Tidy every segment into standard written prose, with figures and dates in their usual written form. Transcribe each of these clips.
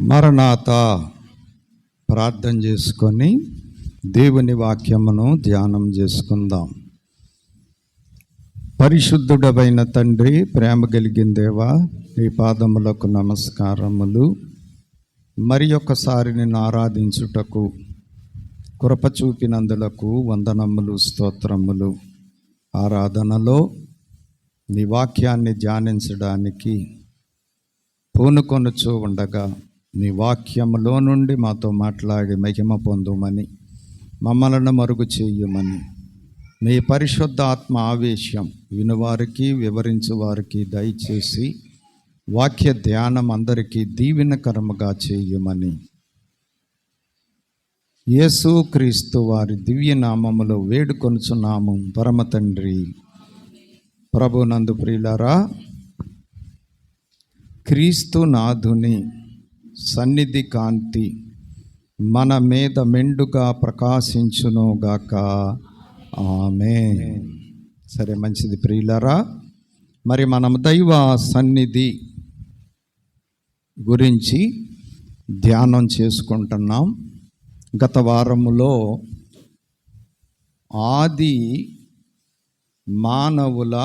మరణాత ప్రార్థన చేసుకొని దేవుని వాక్యమును ధ్యానం చేసుకుందాం. పరిశుద్ధుడవైన తండ్రి, ప్రేమ కలిగిన దేవా, నీ పాదములకు నమస్కారములు. మరి ఒక్కసారి నిన్ను ఆరాధించుటకు కృప చూపినందులకు వందనములు, స్తోత్రములు. ఆరాధనలో నీ వాక్యాన్ని ధ్యానించడానికి పూనుకొనుచూ ఉండగా నీ వాక్యములో నుండి మాతో మాట్లాడి మహిమ పొందుమని, మమ్మలను మరుగు చేయమని, నీ పరిశుద్ధ ఆత్మ ఆవేశం వినువారికి వివరించు వారికి దయచేసి వాక్య ధ్యానం అందరికీ దీవెనకరముగా చేయమని యేసు క్రీస్తు వారి దివ్య నామములో వేడుకొనుచున్నాము పరమ తండ్రి. ప్రభునందు ప్రియులారా, క్రీస్తు నాథుని సన్నిధి కాంతి మన మీద మెండుగా ప్రకాశించునుగాక. ఆమేన్. సరే, మంచిది ప్రియులారా. మరి మనం దైవ సన్నిధి గురించి ధ్యానం చేసుకుంటున్నాం. గత వారములో మానవుల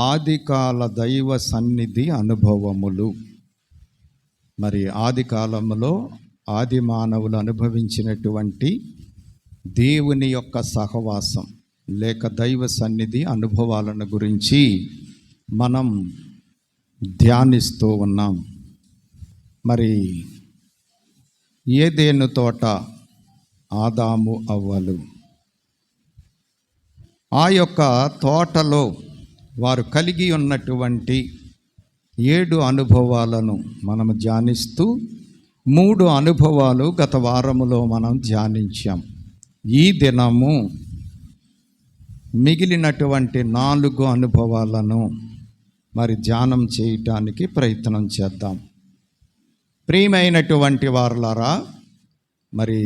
ఆదికాల దైవ సన్నిధి అనుభవములు. మరి ఆది కాలంలో ఆది మానవులు అనుభవించినటువంటి దేవుని యొక్క సహవాసం లేక దైవ సన్నిధి అనుభవాలను గురించి మనం ధ్యానిస్తూ ఉన్నాం. మరి ఏదెను తోట, ఆదాము అవ్వలు, ఆ యొక్క తోటలో వారు కలిగి ఉన్నటువంటి 7 అనుభవాలను మనము ధ్యానిస్తూ 3 అనుభవాలు గత వారములో మనం ధ్యానించాం. ఈ దినము మిగిలినటువంటి 4 అనుభవాలను మరి ధ్యానం చేయటానికి ప్రయత్నం చేద్దాం. ప్రియమైనటువంటి వారలారా, మరి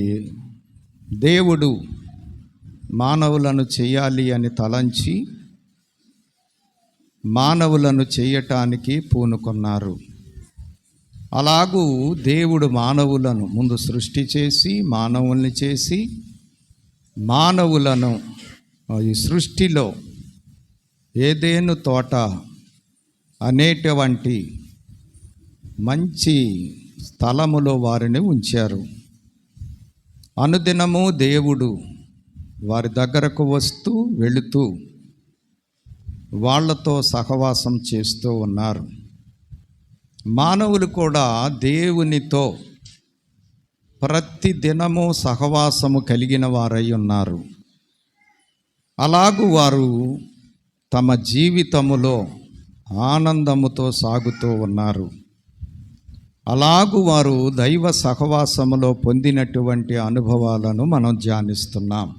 దేవుడు మానవులను చేయాలి అని తలంచి మానవులను చేయటానికి పూనుకున్నారు. అలాగూ దేవుడు మానవులను ముందు సృష్టి చేసి మానవుల్ని చేసి మానవులను ఈ సృష్టిలో ఏదెను తోట అనేటువంటి మంచి స్థలములో వారిని ఉంచారు. అనుదినము దేవుడు వారి దగ్గరకు వస్తూ వెళుతూ వాళ్లతో సహవాసం చేస్తూ ఉన్నారు. మానవులు కూడా దేవునితో ప్రతి దినము సహవాసము కలిగిన వారై ఉన్నారు. అలాగూ వారు తమ జీవితములో ఆనందముతో సాగుతూ ఉన్నారు. అలాగూ వారు దైవ సహవాసములో పొందినటువంటి అనుభవాలను మనం ధ్యానిస్తున్నాం.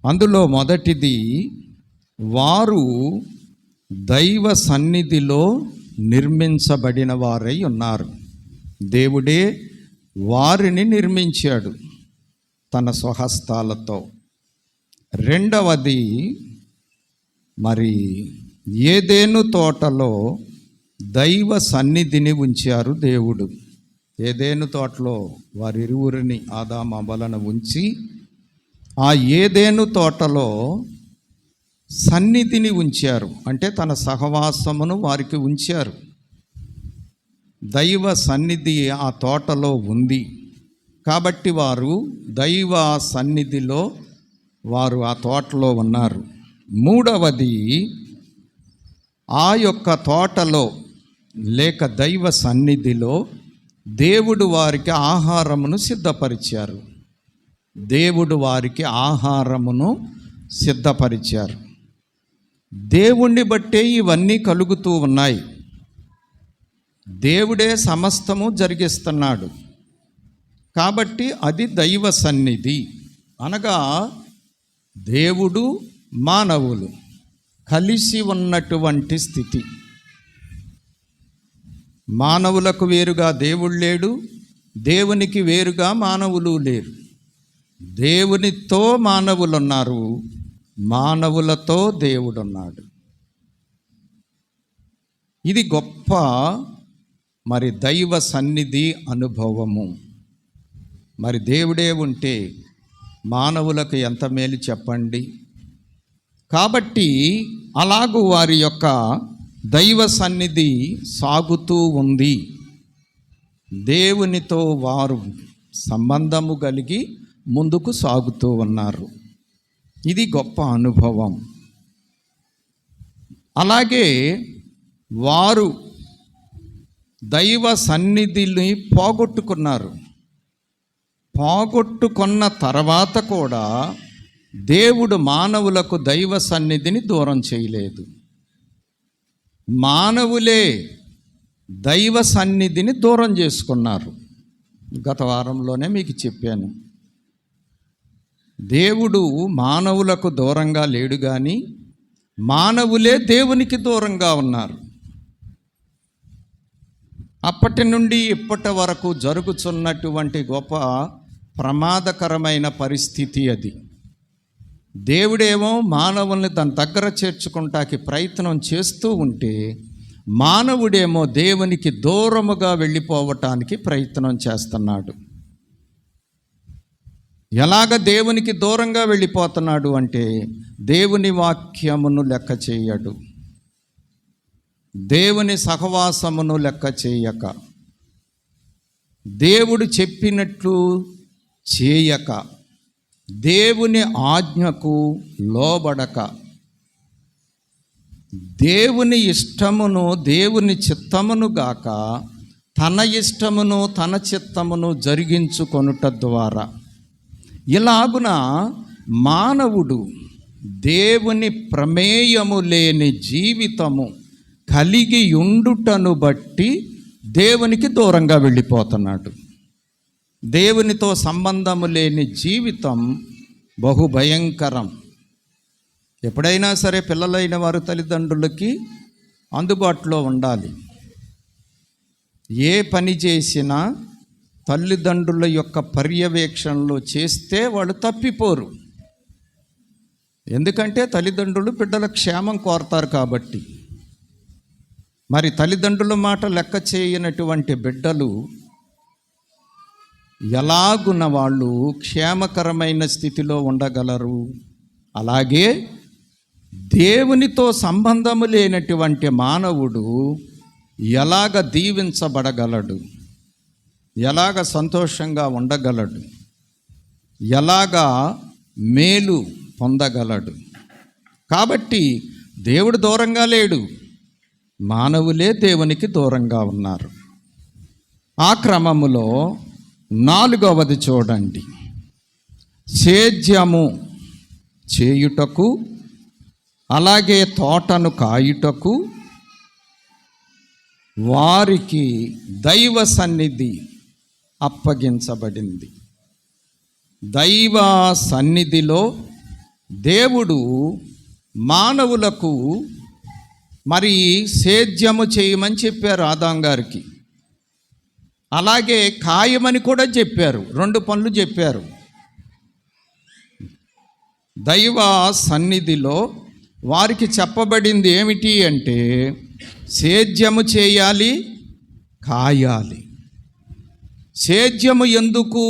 అందులో మొదటిది, వారు దైవ సన్నిధిలో నిర్మించబడిన వారై ఉన్నారు. దేవుడే వారిని నిర్మించాడు తన స్వహస్తాలతో. రెండవది, మరి ఏదెను తోటలో దైవ సన్నిధిని ఉంచారు దేవుడు. ఏదెను తోటలో వారిరువురిని ఆదాము అవ్వలను ఉంచి ఆ ఏదెను తోటలో సన్నిధిని ఉంచారు. అంటే తన సహవాసమును వారికి ఉంచారు. దైవ సన్నిధి ఆ తోటలో ఉంది కాబట్టి వారు దైవ సన్నిధిలో వారు ఆ తోటలో ఉన్నారు. మూడవది, ఆ యొక్క తోటలో లేక దైవ సన్నిధిలో దేవుడు వారికి ఆహారమును సిద్ధపరిచారు. దేవుడు వారికి ఆహారమును సిద్ధపరిచారు. దేవుణ్ణి బట్టే ఇవన్నీ కలుగుతూ ఉన్నాయి. దేవుడే సమస్తము జరిగిస్తున్నాడు కాబట్టి అది దైవ సన్నిధి. అనగా దేవుడు మానవులు కలిసి ఉన్నటువంటి స్థితి. మానవులకు వేరుగా దేవుడు లేడు, దేవునికి వేరుగా మానవులు లేరు. దేవునితో మానవులు ఉన్నారు, మానవులతో దేవుడున్నాడు. ఇది గొప్ప మరి దైవ సన్నిధి అనుభవము. మరి దేవుడే ఉంటే మానవులకు ఎంత మేలు చెప్పండి. కాబట్టి అలాగూ వారి యొక్క దైవ సన్నిధి సాగుతూ ఉంది. దేవునితో వారు సంబంధము కలిగి ముందుకు సాగుతూ ఉన్నారు. ఇది గొప్ప అనుభవం. అలాగే వారు దైవ సన్నిధిని పోగొట్టుకున్నారు. పోగొట్టుకున్న తర్వాత కూడా దేవుడు మానవులకు దైవ సన్నిధిని దూరం చేయలేదు. మానవులే దైవ సన్నిధిని దూరం చేసుకున్నారు. గత వారంలోనే మీకు చెప్పాను. దేవుడు మానవులకు దూరంగా లేడు కానీ మానవులే దేవునికి దూరంగా ఉన్నారు. అప్పటి నుండి ఇప్పటి వరకు జరుగుతున్నటువంటి గొప్ప ప్రమాదకరమైన పరిస్థితి అది. దేవుడేమో మానవుల్ని తన దగ్గర చేర్చుకుంటానికి ప్రయత్నం చేస్తూ ఉంటే మానవుడేమో దేవునికి దూరముగా వెళ్ళిపోవటానికి ప్రయత్నం చేస్తున్నాడు. ఎలాగ దేవునికి దూరంగా వెళ్ళిపోతున్నాడు అంటే దేవుని వాక్యమును లెక్క చేయడు, దేవుని సహవాసమును లెక్క చేయక, దేవుడు చెప్పినట్లు చేయక, దేవుని ఆజ్ఞకు లోబడక, దేవుని ఇష్టమును దేవుని చిత్తమును గాక తన ఇష్టమును తన చిత్తమును జరిగించుకొనుట ద్వారా ఇలాగున మానవుడు దేవుని ప్రమేయము లేని జీవితము కలిగి ఉండుటను బట్టి దేవునికి దూరంగా వెళ్ళిపోతున్నాడు. దేవునితో సంబంధము లేని జీవితం బహుభయంకరం. ఎప్పుడైనా సరే పిల్లలైన వారు తల్లిదండ్రులకి అందుబాటులో ఉండాలి. ఏ పని చేసినా తల్లిదండ్రుల యొక్క పర్యవేక్షణలో చేస్తే వాళ్ళు తప్పిపోరు. ఎందుకంటే తల్లిదండ్రులు బిడ్డల క్షేమం కోరతారు కాబట్టి. మరి తల్లిదండ్రుల మాట లెక్క చేయనటువంటి బిడ్డలు ఎలాగున్న వాళ్ళు క్షేమకరమైన స్థితిలో ఉండగలరు? అలాగే దేవునితో సంబంధము లేనటువంటి మానవుడు ఎలాగ దీవించబడగలడు, ఎలాగ సంతోషంగా ఉండగలడు, ఎలాగా మేలు పొందగలడు? కాబట్టి దేవుడు దూరంగా లేడు, మానవులే దేవునికి దూరంగా ఉన్నారు. ఆ క్రమములో 4వది చూడండి. సేద్యము చేయుటకు అలాగే తోటను కాయుటకు వారికి దైవ సన్నిధి అప్పగించబడింది. దైవ సన్నిధిలో దేవుడు మానవులకు మరి సేద్యము చేయమని చెప్పారు ఆదాం గారికి. అలాగే కాయమని కూడా చెప్పారు. 2 పనులు చెప్పారు. దైవ సన్నిధిలో వారికి చెప్పబడింది ఏమిటి అంటే సేద్యము చేయాలి, కాయాలి. సేద్యము ఎందుకు?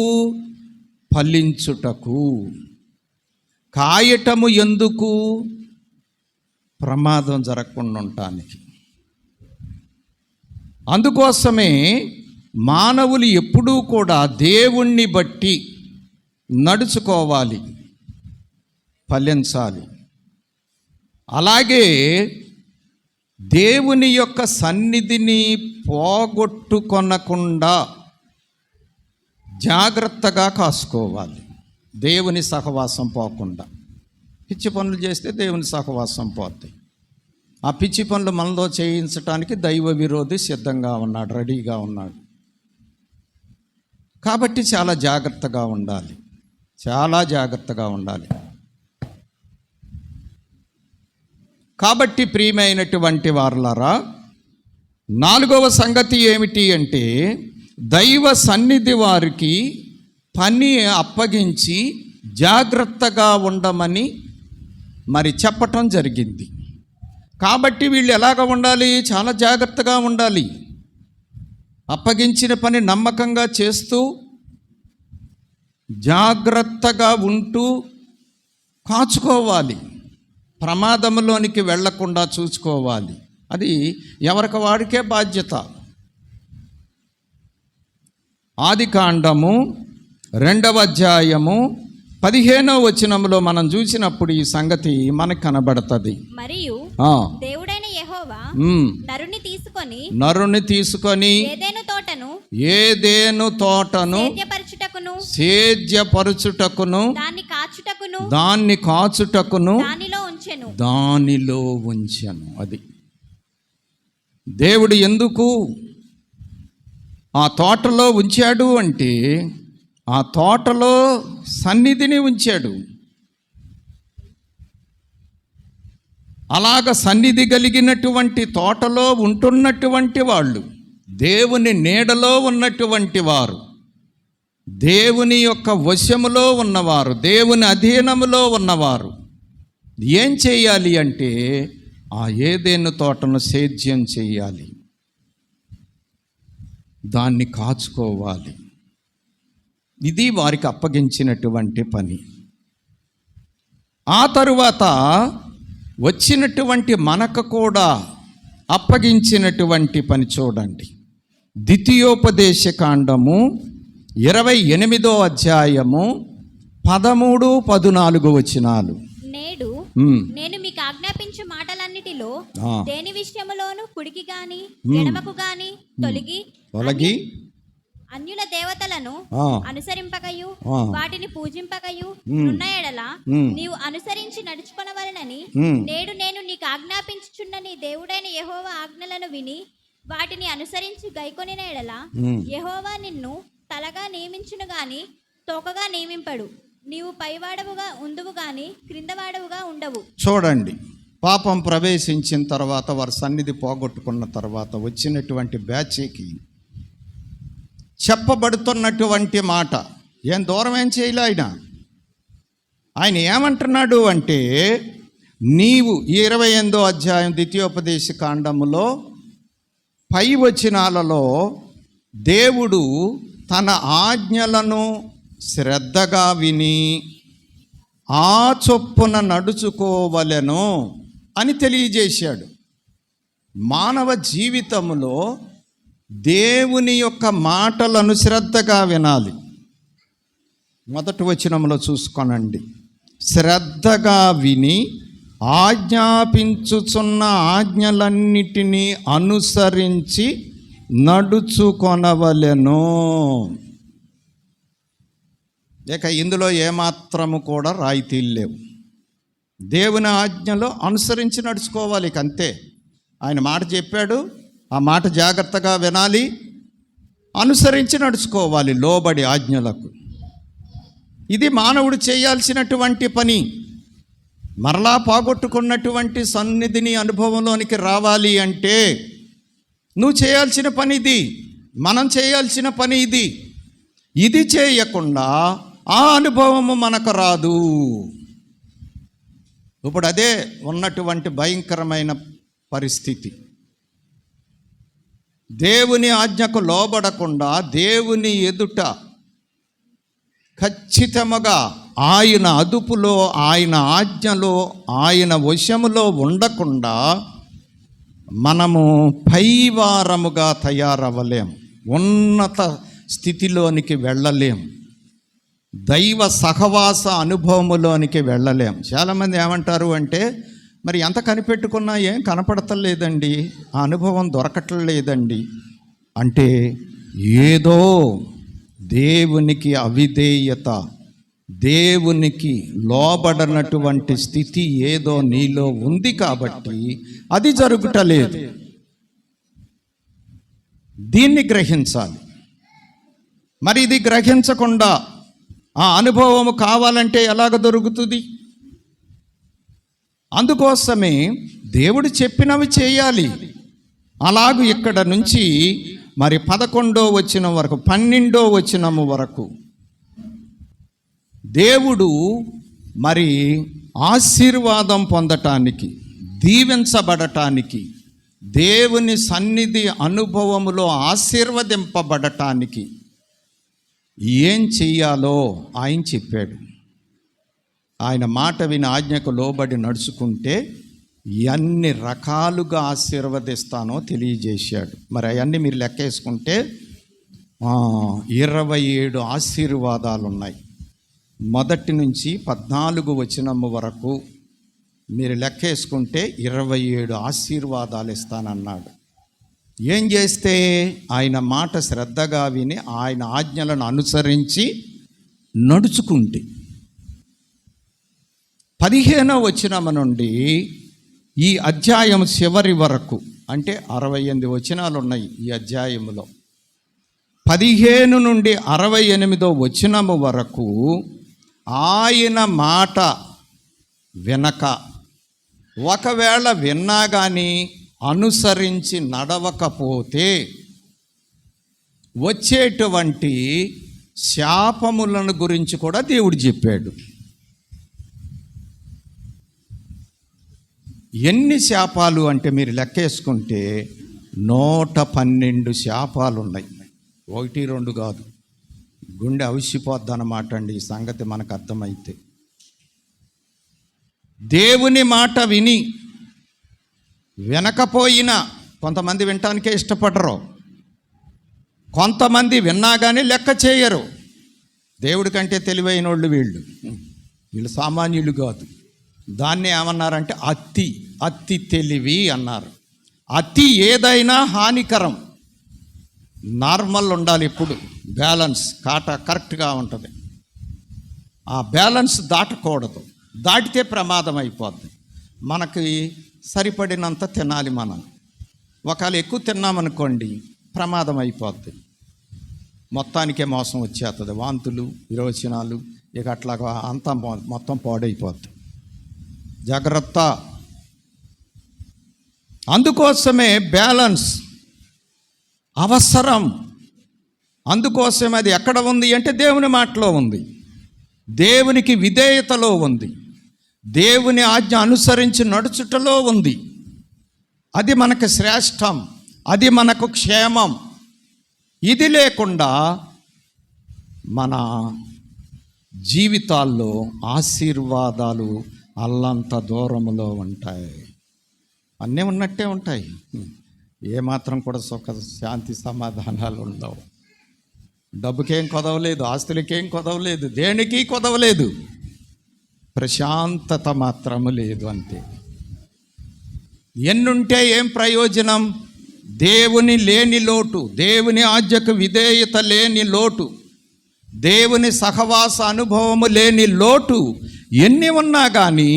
ఫలించుటకు. కాయటము ఎందుకు? ప్రమాదం జరగకుండా ఉండటానికి. అందుకోసమే మానవులు ఎప్పుడూ కూడా దేవుణ్ణి బట్టి నడుచుకోవాలి, ఫలించాలి. అలాగే దేవుని యొక్క సన్నిధిని పోగొట్టుకొనకుండా జాగ్రత్తగా కాసుకోవాలి. దేవుని సహవాసం పోకుండా. పిచ్చి పనులు చేస్తే దేవుని సహవాసం పోతాయి. ఆ పిచ్చి పనులు మనలో చేయించడానికి దైవ విరోధి సిద్ధంగా ఉన్నాడు, రెడీగా ఉన్నాడు. కాబట్టి చాలా జాగ్రత్తగా ఉండాలి, చాలా జాగ్రత్తగా ఉండాలి. కాబట్టి ప్రియమైనటువంటి వారలారా, 4వ సంగతి ఏమిటి అంటే దైవ సన్నిధి వారికి పని అప్పగించి జాగ్రత్తగా ఉండమని మరి చెప్పటం జరిగింది. కాబట్టి వీళ్ళు ఎలాగ ఉండాలి? చాలా జాగ్రత్తగా ఉండాలి. అప్పగించిన పని నమ్మకంగా చేస్తూ జాగ్రత్తగా ఉంటూ కాచుకోవాలి. ప్రమాదంలోనికి వెళ్లకుండా చూసుకోవాలి. అది ఎవరికి వాడికే బాధ్యత. ఆదికాండము 2వ అధ్యాయము 15వ వచనంలో మనం చూసినప్పుడు ఈ సంగతి మనకు కనబడుతుంది. మరియు దేవుడైన యెహోవా నరుని తీసుకొని ఏదెను తోటను సేద్యపరచుటకును దాన్ని కాచుటకును దానిలో ఉంచెను. అది దేవుడు ఎందుకు ఆ తోటలో ఉంచాడు అంటే, ఆ తోటలో సన్నిధిని ఉంచాడు. అలాగ సన్నిధి కలిగినటువంటి తోటలో ఉంటున్నటువంటి వాళ్ళు, దేవుని నీడలో ఉన్నటువంటి వారు, దేవుని యొక్క వశములో ఉన్నవారు, దేవుని అధీనములో ఉన్నవారు ఏం చేయాలి అంటే, ఆ ఏదెను తోటను సేద్యం చేయాలి, దాన్ని కాచుకోవాలి. ఇది వారికి అప్పగించినటువంటి పని. ఆ తరువాత వచ్చినటువంటి మనకు కూడా అప్పగించినటువంటి పని చూడండి. ద్వితీయోపదేశకాండము 28వ అధ్యాయము 13, 14 వచనాలు. నేడు నేను మీకు ఆజ్ఞాపించే మాటలన్నిటిలో దేని విషయములోను కుడికి గాని ఎడమకు గాని తొలగి అన్యుల దేవతలను అనుసరింపకయు వాటిని పూజింపకయు ఉన్న ఎడల నీవు అనుసరించి నడుచుకొనవలెనని నేడు నేను నీకు ఆజ్ఞాపించుచున్న నీ దేవుడైన యెహోవా ఆజ్ఞలను విని వాటిని అనుసరించి గైకొనిన ఎడల యెహోవా నిన్ను తలగా నియమించును గాని తోకగా నియమింపడు. నీవు పైవాడవుగా ఉండువు గాని క్రిందవాడవుగా ఉండవు. చూడండి, పాపం ప్రవేశించిన తర్వాత, వారి సన్నిధి పోగొట్టుకున్న తర్వాత వచ్చినటువంటి బ్యాచీకి చెప్పబడుతున్నటువంటి మాట ఏం దూరం ఏం చేయలే. ఆయన ఏమంటున్నాడు అంటే, నీవు 28వ అధ్యాయం ద్వితీయోపదేశ కాండములో పై వచనాలలో దేవుడు తన ఆజ్ఞలను శ్రద్ధగా విని ఆ చొప్పున నడుచుకోవలెను అని తెలియజేశాడు. మానవ జీవితంలో దేవుని యొక్క మాటలను శ్రద్ధగా వినాలి. మొదటి వచనంలో చూసుకోనండి, శ్రద్ధగా విని ఆజ్ఞాపించుచున్న ఆజ్ఞలన్నిటినీ అనుసరించి నడుచుకొనవలెను. ఇక ఇందులో ఏమాత్రము కూడా రాయితీలు లేవు. దేవుని ఆజ్ఞలో అనుసరించి నడుచుకోవాలి. ఇక అంతే. ఆయన మాట చెప్పాడు, ఆ మాట జాగ్రత్తగా వినాలి, అనుసరించి నడుచుకోవాలి లోబడి ఆజ్ఞలకు. ఇది మానవుడు చేయాల్సినటువంటి పని. మరలా పోగొట్టుకున్నటువంటి సన్నిధిని అనుభవంలోనికి రావాలి అంటే నువ్వు చేయాల్సిన పని ఇది, మనం చేయాల్సిన పని ఇది. ఇది చేయకుండా ఆ అనుభవము మనకు రాదు. ఇప్పుడు అదే ఉన్నటువంటి భయంకరమైన పరిస్థితి. దేవుని ఆజ్ఞకు లోబడకుండా, దేవుని ఎదుట ఖచ్చితముగా ఆయన అదుపులో, ఆయన ఆజ్ఞలో, ఆయన వశములో ఉండకుండా మనము పైవారముగా తయారవ్వలేం, ఉన్నత స్థితిలోనికి వెళ్ళలేం, దైవ సహవాస అనుభవములోనికి వెళ్ళలేం. చాలామంది ఏమంటారు అంటే, మరి ఎంత కనిపెట్టుకున్నా ఏం కనపడతలేదండి, ఆ అనుభవం దొరకట్లేదండి అంటే, ఏదో దేవునికి అవిధేయత, దేవునికి లోబడనటువంటి స్థితి ఏదో నీలో ఉంది కాబట్టి అది జరుగుటలేదు. దీన్ని గ్రహించాలి. మరి ఇది గ్రహించకుండా ఆ అనుభవము కావాలంటే ఎలాగ దొరుకుతుంది? అందుకోసమే దేవుడు చెప్పినవి చేయాలి. అలాగూ ఇక్కడ నుంచి మరి 11వ వచనం వరకు, 12వ వచనము వరకు దేవుడు మరి ఆశీర్వాదం పొందటానికి, దీవించబడటానికి, దేవుని సన్నిధి అనుభవములో ఆశీర్వదింపబడటానికి ఏం చెయ్యాలో ఆయన చెప్పాడు. ఆయన మాట విని ఆజ్ఞకు లోబడి నడుచుకుంటే ఎన్ని రకాలుగా ఆశీర్వదిస్తానో తెలియజేశాడు. మరి అవన్నీ మీరు లెక్కేసుకుంటే 27 ఆశీర్వాదాలు ఉన్నాయి. 1 నుంచి 14 వచనము వరకు మీరు లెక్కేసుకుంటే 27 ఆశీర్వాదాలు ఇస్తానన్నాడు. ఏం చేస్తే? ఆయన మాట శ్రద్ధగా విని ఆయన ఆజ్ఞలను అనుసరించి నడుచుకుంటే. 15వ వచనము నుండి ఈ అధ్యాయం చివరి వరకు, అంటే 68 వచనాలు ఉన్నాయి ఈ అధ్యాయములో. 15 నుండి 68వ వచనము వరకు ఆయన మాట వినక, ఒకవేళ విన్నా కానీ అనుసరించి నడవకపోతే వచ్చేటువంటి శాపములను గురించి కూడా దేవుడు చెప్పాడు. ఎన్ని శాపాలు అంటే మీరు లెక్కేసుకుంటే 112 శాపాలు ఉన్నాయి. 1, 2 కాదు. గుండె అవిసిపోద్ది అన్నమాట అండి ఈ సంగతి మనకు అర్థమైతే. దేవుని మాట వినకపోయినా, కొంతమంది వినటానికే ఇష్టపడరు, కొంతమంది విన్నా కానీ లెక్క చేయరు. దేవుడి కంటే తెలివైన వాళ్ళు వీళ్ళు సామాన్యులు కాదు. దాన్ని ఏమన్నారంటే అతి తెలివి అన్నారు. అతి ఏదైనా హానికరం. నార్మల్ ఉండాలి, ఎప్పుడు బ్యాలెన్స్ కరెక్ట్గా ఉంటుంది. ఆ బ్యాలెన్స్ దాటకూడదు. దాటితే ప్రమాదం అయిపోద్ది. మనకి సరిపడినంత తినాలి మనం. ఒకవేళ ఎక్కువ తిన్నామనుకోండి ప్రమాదం అయిపోద్ది. మొత్తానికే మోసం వచ్చేస్తుంది. వాంతులు, విరోచనాలు, ఇక అట్లాగా అంతా మొత్తం పాడైపోద్ది. జాగ్రత్త. అందుకోసమే బ్యాలెన్స్ అవసరం. అందుకోసమే అది ఎక్కడ ఉంది అంటే దేవుని మాటలో ఉంది, దేవునికి విధేయతలో ఉంది, దేవుని ఆజ్ఞ అనుసరించి నడుచుటలో ఉంది. అది మనకు శ్రేష్టం, అది మనకు క్షేమం. ఇది లేకుండా మన జీవితాల్లో ఆశీర్వాదాలు అల్లంత దూరంలో ఉంటాయి. అన్నీ ఉన్నట్టే ఉంటాయి. ఏమాత్రం కూడా సుఖ శాంతి సమాధానాలు ఉండవు. డబ్బుకేం కొదవలేదు, ఆస్తులకేం కొదవలేదు, దేనికి కొదవలేదు. ప్రశాంతత మాత్రము లేదు అంతే. ఎన్నుంటే ఏం ప్రయోజనం? దేవుని లేని లోటు, దేవుని ఆజ్ఞకు విధేయత లేని లోటు, దేవుని సహవాస అనుభవము లేని లోటు ఎన్ని ఉన్నా కానీ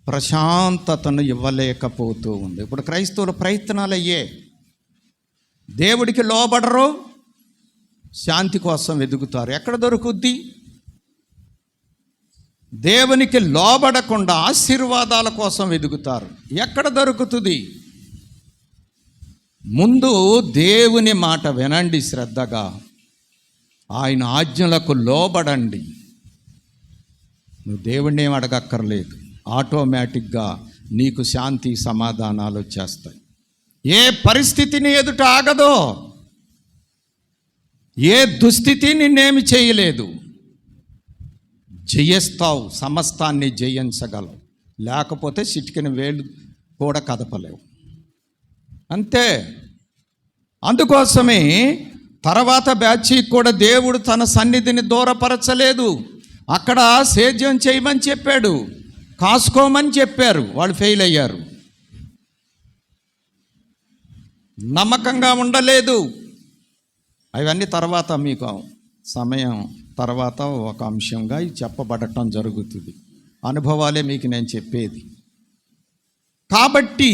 ప్రశాంతతను ఇవ్వలేకపోతూ ఉంది. ఇప్పుడు క్రైస్తవుల ప్రయత్నాలు అయ్యే. దేవుడికి లోబడరు, శాంతి కోసం వెతుకుతారు. ఎక్కడ దొరుకుద్ది? దేవునికి లోబడకుండా ఆశీర్వాదాల కోసం వెతుకుతారు. ఎక్కడ దొరుకుతుంది? ముందు దేవుని మాట వినండి శ్రద్ధగా, ఆయన ఆజ్ఞలకు లోబడండి. నువ్వు దేవుణ్ణి ఏం అడగక్కర్లేదు, ఆటోమేటిక్గా నీకు శాంతి సమాధానాలు వచ్చేస్తాయి. ఏ పరిస్థితిని ఎదుట ఆగదో, ఏ దుస్థితి నిన్నేమి చేయలేదు. జయిస్తావు, సమస్తాన్ని జయించగలవు. లేకపోతే చిటికిన వేలు కూడా కదపలేవు. అంతే. అందుకోసమే తర్వాత బ్యాచ్కి కూడా దేవుడు తన సన్నిధిని దూరపరచలేదు. అక్కడ సేద్యం చేయమని చెప్పాడు, కాసుకోమని చెప్పారు, వాళ్ళు ఫెయిల్ అయ్యారు. నమ్మకంగా ఉండలేదు. అవన్నీ తర్వాత మీకు సమయం తర్వాత ఒక అంశంగా చెప్పబడటం జరుగుతుంది. అనుభవాలే మీకు నేను చెప్పేది. కాబట్టి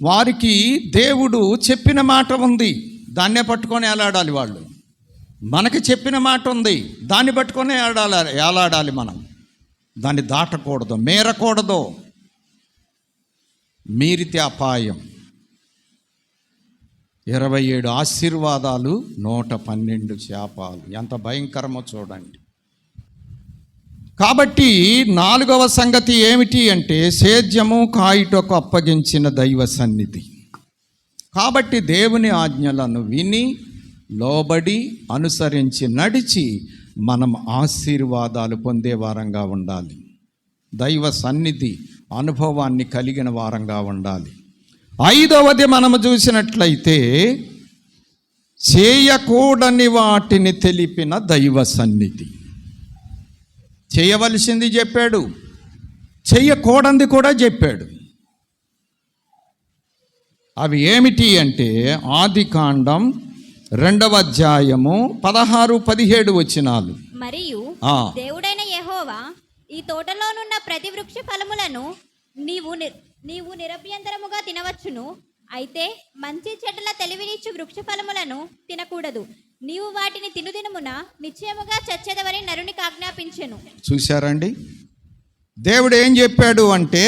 వారికి దేవుడు చెప్పిన మాట ఉంది, దాన్నే పట్టుకొని ఏలాడాలి వాళ్ళు. మనకి చెప్పిన మాట ఉంది, దాన్ని పట్టుకొని ఏలాడాలి మనం. దాన్ని దాటకూడదు, మేరకూడదు. మీరితే అపాయం. 27 ఆశీర్వాదాలు, 112 శాపాలు. ఎంత భయంకరమో చూడండి. కాబట్టి 4వ సంగతి ఏమిటి అంటే సేద్యము కాయుటకు అప్పగించిన దైవ సన్నిధి. కాబట్టి దేవుని ఆజ్ఞలను విని లోబడి అనుసరించి నడిచి మనం ఆశీర్వాదాలు పొందే వారంగా ఉండాలి. దైవ సన్నిధి అనుభవాన్ని కలిగిన వారంగా ఉండాలి. 5వది మనము చూసినట్లయితే చేయకూడని వాటిని తెలిపిన దైవ సన్నిధి. చేయవలసింది చెప్పాడు, చేయకూడనిది కూడా చెప్పాడు. అవి ఏమిటి అంటే ఆదికాండం 2వ అధ్యాయము 16-17 వచనాలు. మరియు దేవుడైన యెహోవా ఈ తోటలోనున్న ప్రతి వృక్ష ఫలములను నీవు నిరభ్యంతరముగా తినవచ్చును, అయితే మంచి చెడ్డల తెలివినిచ్చు వృక్ష ఫలములను తినకూడదు, నీవు వాటిని తినుదినమున నిశ్చయముగా చచ్చెదవని నరునికి ఆజ్ఞాపించెను. చూశారండి, దేవుడు ఏం చెప్పాడు అంటే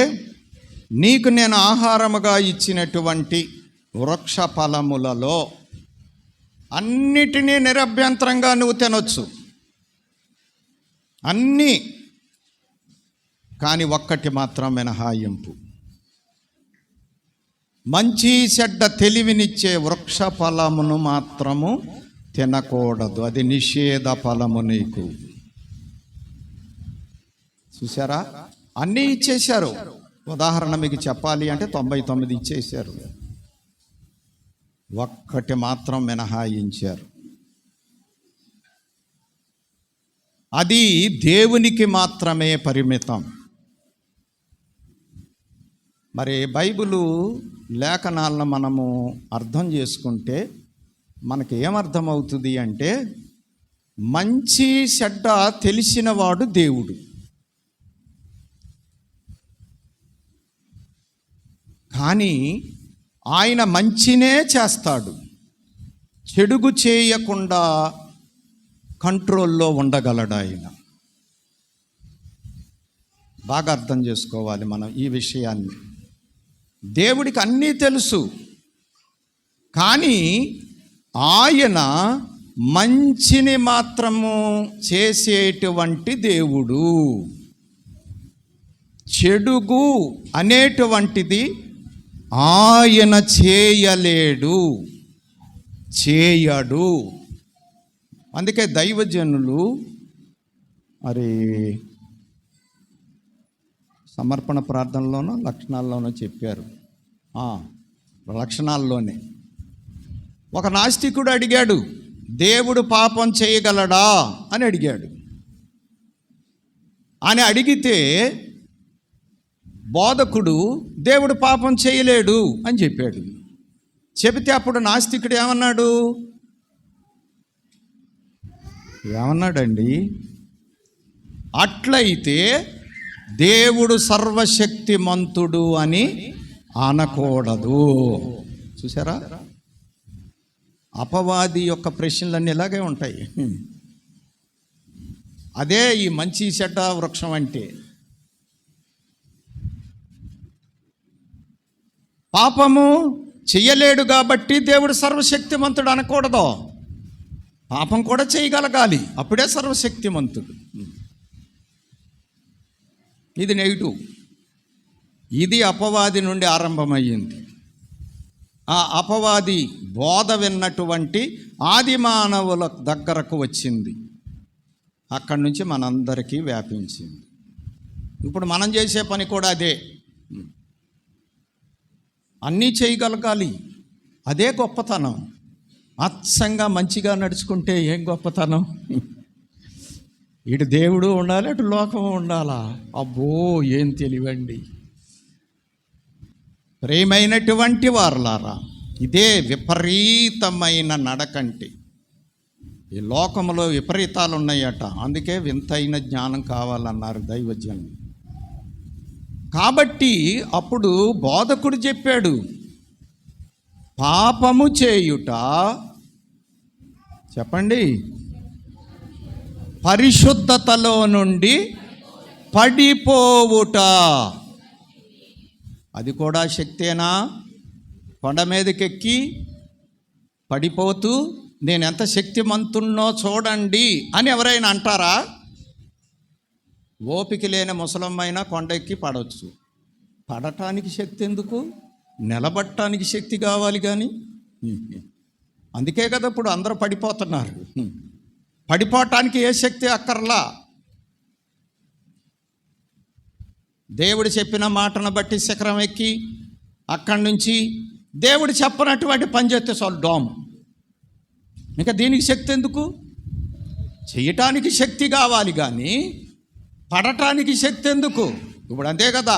నీకు నేను ఆహారముగా ఇచ్చినటువంటి వృక్ష ఫలములలో అన్నిటినీ నిరభ్యంతరంగా నువ్వు తినొచ్చు, అన్నీ, కానీ ఒక్కటి మాత్రం మినహాయింపు. మంచి చెడ్డ తెలివినిచ్చే వృక్ష ఫలమును మాత్రము తినకూడదు, అది నిషేధ ఫలము నీకు. చూసారా, అన్నీ ఇచ్చేశారు. ఉదాహరణ మీకు చెప్పాలి అంటే 99 ఇచ్చేశారు, ఒక్కటి మాత్రం మినహాయించారు. అది దేవునికి మాత్రమే పరిమితం. మరి బైబిలు లేఖనాలను మనము అర్థం చేసుకుంటే మనకి ఏమర్థమవుతుంది అంటే మంచి చెడ్డ తెలిసినవాడు దేవుడు. కానీ ఆయన మంచినే చేస్తాడు, చెడుగు చేయకుండా కంట్రోల్లో ఉండగలడు ఆయన. బాగా అర్థం చేసుకోవాలి మనం ఈ విషయాన్ని. దేవుడికి అన్నీ తెలుసు, కానీ ఆయన మంచిని మాత్రము చేసేటువంటి దేవుడు. చెడుగు అనేటువంటిది ఆయన చేయలేడు, చేయడు. అందుకే దైవజనులు మరి సమర్పణ ప్రార్థనలోనో లక్షణాల్లోనో చెప్పారు. లక్షణాల్లోనే ఒక నాస్తికుడు అడిగాడు, దేవుడు పాపం చేయగలడా అని అడిగాడు. అని అడిగితే బోధకుడు దేవుడు పాపం చేయలేడు అని చెప్పాడు. చెబితే అప్పుడు నాస్తికుడు ఏమన్నాడండి, అట్లయితే దేవుడు సర్వశక్తిమంతుడు అని అనకూడదు. చూసారా, అపవాది యొక్క ప్రశ్నలన్నీ ఇలాగే ఉంటాయి. అదే ఈ మంచి చెడ్డ వృక్షం అంటే. పాపము చెయ్యలేడు కాబట్టి దేవుడు సర్వశక్తిమంతుడు అనకూడదు, పాపం కూడా చేయగలగాలి, అప్పుడే సర్వశక్తిమంతుడు. ఇది నెగిటివ్. ఇది అపవాది నుండి ఆరంభమయ్యింది. ఆ అపవాది బోధ విన్నటువంటి ఆది మానవుల దగ్గరకు వచ్చింది, అక్కడి నుంచి మనందరికీ వ్యాపించింది. ఇప్పుడు మనం చేసే పని కూడా అదే, అన్నీ చేయగలగాలి, అదే గొప్పతనం. అచ్చంగా మంచిగా నడుచుకుంటే ఏం గొప్పతనం? ఇటు దేవుడు ఉండాలి, అటు లోకం ఉండాలా? అబ్బో, ఏం తెలివండి! ప్రేమైనటువంటి వారలారా, ఇదే విపరీతమైన నడకంటే. ఈ లోకంలో విపరీతాలు ఉన్నాయట, అందుకే వింతైన జ్ఞానం కావాలన్నారు దైవజనులు. కాబట్టి అప్పుడు బోధకుడు చెప్పాడు, పాపము చేయుట, చెప్పండి, పరిశుద్ధతలో నుండి పడిపోవుట. అది కూడా శక్తేనా? కొండ మీదకెక్కి పడిపోతూ నేను ఎంత శక్తిమంతున్నో చూడండి అని ఎవరైనా అంటారా? ఓపిక లేని ముసలమ్మైనా కొండెక్కి పడవచ్చు. పడటానికి శక్తి ఎందుకు? నిలబడటానికి శక్తి కావాలి కానీ. అందుకే కదా ఇప్పుడు అందరూ పడిపోతున్నారు. పడిపోవటానికి ఏ శక్తి అక్కర్లా. దేవుడు చెప్పిన మాటను బట్టి శిఖరం ఎక్కి అక్కడి నుంచి దేవుడు చెప్పనటువంటి పని చేస్తే చాలు డామ్. ఇంకా దీనికి శక్తి ఎందుకు? చేయటానికి శక్తి కావాలి కానీ పడటానికి శక్తి ఎందుకు? ఇప్పుడు అంతే కదా,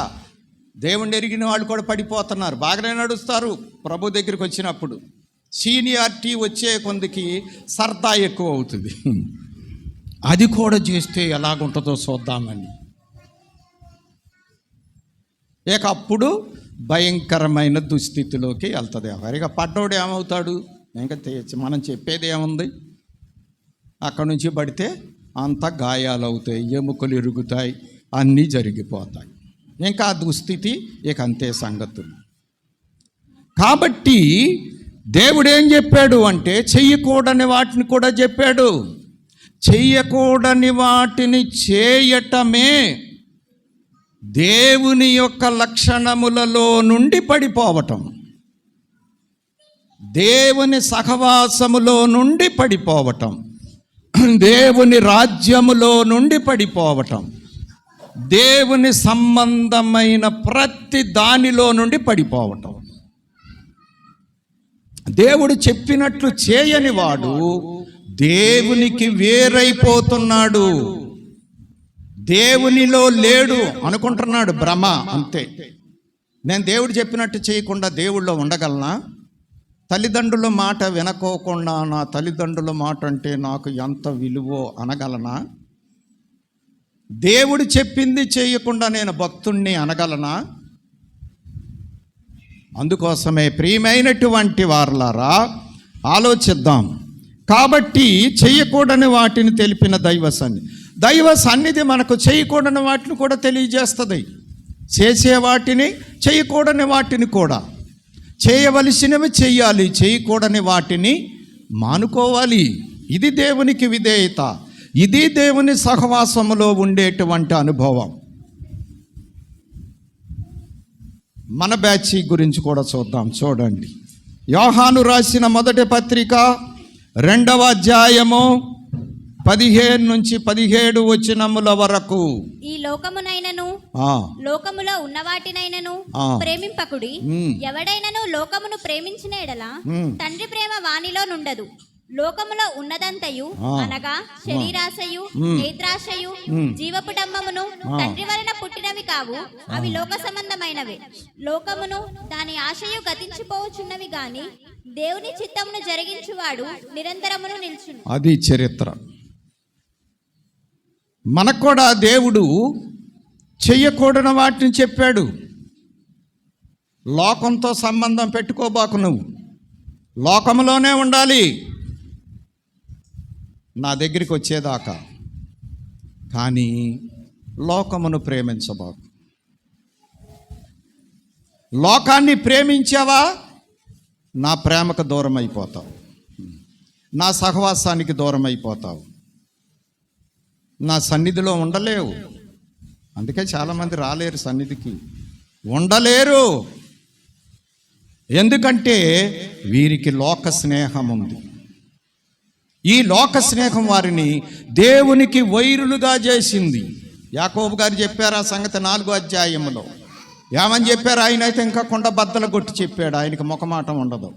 దేవుణ్ణి ఎరిగిన వాళ్ళు కూడా పడిపోతున్నారు. బాగానే నడుస్తారు ప్రభు దగ్గరికి వచ్చినప్పుడు. సీనియారిటీ వచ్చే కొందికి సరదా ఎక్కువ అవుతుంది. అది కూడా చేస్తే ఎలాగుంటుందో చూద్దామని. ఇక అప్పుడు భయంకరమైన దుస్థితిలోకి వెళ్తుంది. ఎవరిగా పడ్డోడు ఏమవుతాడు? ఇంకా మనం చెప్పేది ఏముంది? అక్కడి నుంచి పడితే అంత గాయాలు అవుతాయి, ఎముకలు ఇరుగుతాయి, అన్నీ జరిగిపోతాయి. ఇంకా ఆ దుస్థితి ఇక అంతే సంగతులు. కాబట్టి దేవుడు ఏం చెప్పాడు అంటే చెయ్యకూడని వాటిని కూడా చెప్పాడు. చెయ్యకూడని వాటిని చేయటమే దేవుని యొక్క లక్షణములలో నుండి పడిపోవటం, దేవుని సహవాసములో నుండి పడిపోవటం, దేవుని రాజ్యములో నుండి పడిపోవటం, దేవుని సంబంధమైన ప్రతి దానిలో నుండి పడిపోవటం. దేవుడు చెప్పినట్లు చేయని వాడు దేవునికి వేరైపోతున్నాడు, దేవునిలో లేడు అనుకుంటున్నాడు. భ్రమ అంతే. నేను దేవుడు చెప్పినట్టు చేయకుండా దేవుళ్ళో ఉండగలనా? తల్లిదండ్రుల మాట వినకోకుండా నా తల్లిదండ్రుల మాట అంటే నాకు ఎంత విలువో అనగలనా? దేవుడు చెప్పింది చేయకుండా నేను భక్తుణ్ణి అనగలనా? అందుకోసమే ప్రియమైనటువంటి వారలారా ఆలోచిద్దాం. కాబట్టి చేయకూడని వాటిని తెలిపిన దైవ సన్నిధి మనకు చేయకూడని వాటిని కూడా తెలియజేస్తుంది. చేసే వాటిని, చేయకూడని వాటిని కూడా. చేయవలసినవి చెయ్యాలి, చేయకూడని వాటిని మానుకోవాలి. ఇది దేవునికి విధేయత, ఇది దేవుని సహవాసములో ఉండేటువంటి అనుభవం. మన బ్యాచ్ గురించి కూడా చూద్దాం. చూడండి, యోహాను రాసిన మొదటి పత్రిక 2వ అధ్యాయము 15 నుంచి 17 వచనముల వరకు. ఈ లోకమునైనను లోకములో ఉన్న వాటినైనను ప్రేమింపకుడి. ఎవడైనను లోకమును ప్రేమించిన ఎడల తండ్రి ప్రేమ వానిలో నుండదు. లోకములో ఉన్నదంతయు అనగా శరీరాశయు, నేత్రాశయు, జీవపుటంబమును తండ్రి వలన పుట్టినవి కావు, అవి లోక సంబంధమైనవి. లోకమును దాని ఆశయు గతించిపోవచ్చున్నవి గాని దేవుని చిత్తమును జరిగించువాడు నిరంతరమును నిల్చును. అది చరిత్ర. మనకు కూడా దేవుడు చెయ్యకూడని వాటిని చెప్పాడు. లోకంతో సంబంధం పెట్టుకోబాకు, నువ్వు లోకంలోనే ఉండాలి నా దగ్గరికి వచ్చేదాకా. కానీ లోకమును ప్రేమించబాకు. లోకాన్ని ప్రేమించావా నా ప్రేమకు దూరం అయిపోతావు, నా సహవాసానికి దూరం అయిపోతావు, నా సన్నిధిలో ఉండలేవు. అందుకే చాలామంది రాలేరు సన్నిధికి, ఉండలేరు. ఎందుకంటే వీరికి లోక స్నేహం ఉంది. ఈ లోక స్నేహం వారిని దేవునికి వైరులుగా చేసింది. యాకోబు గారు చెప్పారు ఆ సంగతి 4వ అధ్యాయంలో. ఏమని చెప్పారు? ఆయన అయితే ఇంకా కొండ బద్దలు కొట్టి చెప్పాడు, ఆయనకి ముఖమాటం ఉండదు.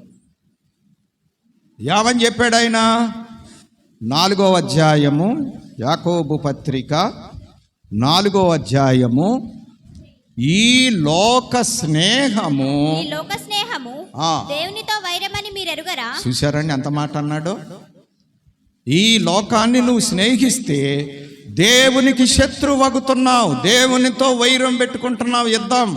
ఏమని చెప్పాడు ఆయన? 4వ అధ్యాయము యాకోబు పత్రిక 4వ అధ్యాయము, ఈ లోక స్నేహము దేవునితో వైరమని మీరు ఎరుగరా? చూశారండి ఎంత మాట అన్నాడు? ఈ లోకాన్ని నువ్వు స్నేహిస్తే దేవునికి శత్రువగుతున్నావు, దేవునితో వైరం పెట్టుకుంటున్నావు. యుద్ధం,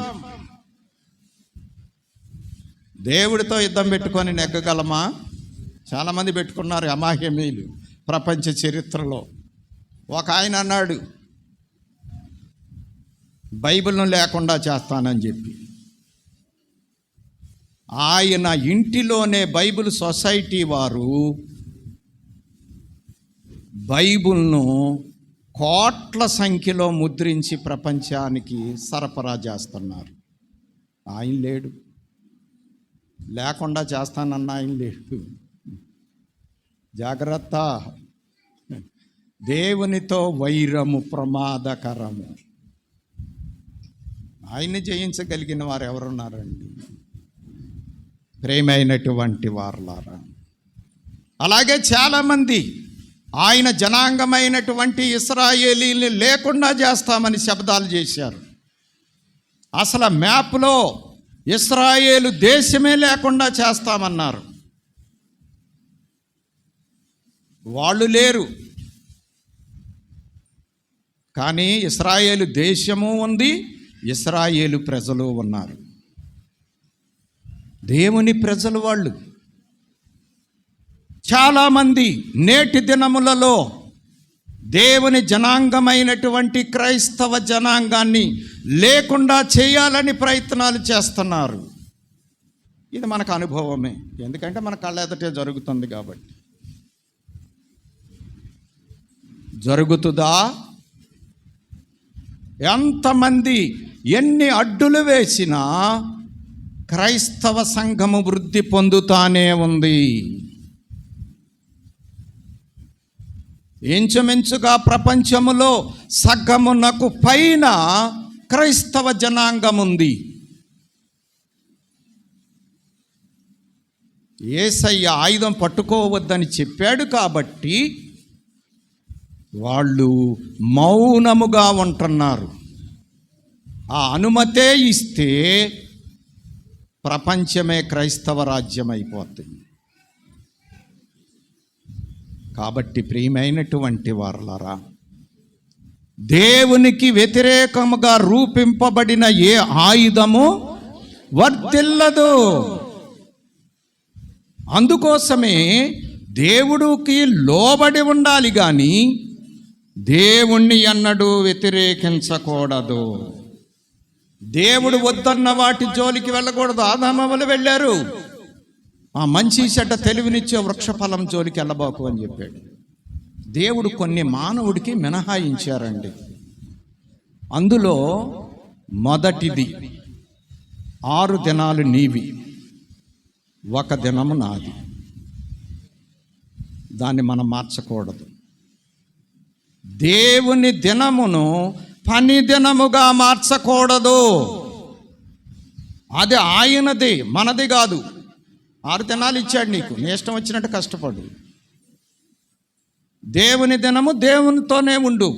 దేవుడితో యుద్ధం పెట్టుకొని నెగ్గగలమా? చాలామంది పెట్టుకున్నారు అమాయమీలు ప్రపంచ చరిత్రలో. ఒక ఆయన అన్నాడు బైబిల్ను లేకుండా చేస్తానని చెప్పి. ఆయన ఇంటిలోనే బైబిల్ సొసైటీ వారు బైబిల్ను కోట్ల సంఖ్యలో ముద్రించి ప్రపంచానికి సరఫరా చేస్తున్నారు. ఆయన లేడు, లేకుండా చేస్తానన్న ఆయన లేడు. జాగ్రత్త, దేవునితో వైరము ప్రమాదకరము. ఆయన్ని జయించగలిగిన వారు ఎవరున్నారండి? ప్రేమైనటువంటి వారులారా. అలాగే చాలామంది ఆయన జనాంగమైనటువంటి ఇశ్రాయేలీని లేకుండా చేస్తామని శబ్దాలు చేశారు. అసలు మ్యాప్లో ఇశ్రాయేలు దేశమే లేకుండా చేస్తామన్నారు. వాళ్ళు లేరు, కానీ ఇశ్రాయేలు దేశము ఉంది, ఇశ్రాయేలు ప్రజలు ఉన్నారు. దేవుని ప్రజలు వాళ్ళు. చాలామంది నేటి దినములలో దేవుని జనాంగమైనటువంటి క్రైస్తవ జనాంగాన్ని లేకుండా చేయాలని ప్రయత్నాలు చేస్తున్నారు. ఇది మనకు అనుభవమే, ఎందుకంటే మన కళ్ళ ఎదుటే జరుగుతుంది కాబట్టి. జరుగుతుందా? ఎంతమంది ఎన్ని అడ్డులు వేసినా క్రైస్తవ సంఘము వృద్ధి పొందుతానే ఉంది. ఇంచుమించుగా ప్రపంచములో సగమునకు పైన క్రైస్తవ జనాంగం ఉంది. యేసయ్య ఆయుధం పట్టుకోవద్దని చెప్పాడు కాబట్టి వాళ్ళు మౌనముగా ఉంటున్నారు. ఆ అనుమతే ఇస్తే ప్రపంచమే క్రైస్తవ రాజ్యం అయిపోతుంది. కాబట్టి ప్రియమైనటువంటి వారలారా, దేవునికి వ్యతిరేకముగా రూపింపబడిన ఏ ఆయుధము వర్తిల్లదు. అందుకోసమే దేవుడికి లోబడి ఉండాలి కానీ దేవుణ్ణి ఎన్నడూ వ్యతిరేకించకూడదు. దేవుడు వద్దన్న వాటి జోలికి వెళ్ళకూడదు. ఆదామవలు వెళ్ళారు, ఆ మంచి చెడ్డ తెలివినిచ్చే వృక్షఫలం జోలికి వెళ్ళబోకు అని చెప్పాడు. దేవుడు కొన్ని మానవుడికి మినహాయించారండి. అందులో మొదటిది 6 దినాలు నీవి, 1 దినము నాది. దాన్ని మనం మార్చకూడదు. దేవుని దినమును పని దినముగా మార్చకూడదు. అది ఆయనది, మనది కాదు. 6 దినాలు ఇచ్చాడు నీకు, నీ ఇష్టం వచ్చినట్టు కష్టపడు. దేవుని దినము దేవునితోనే ఉండు,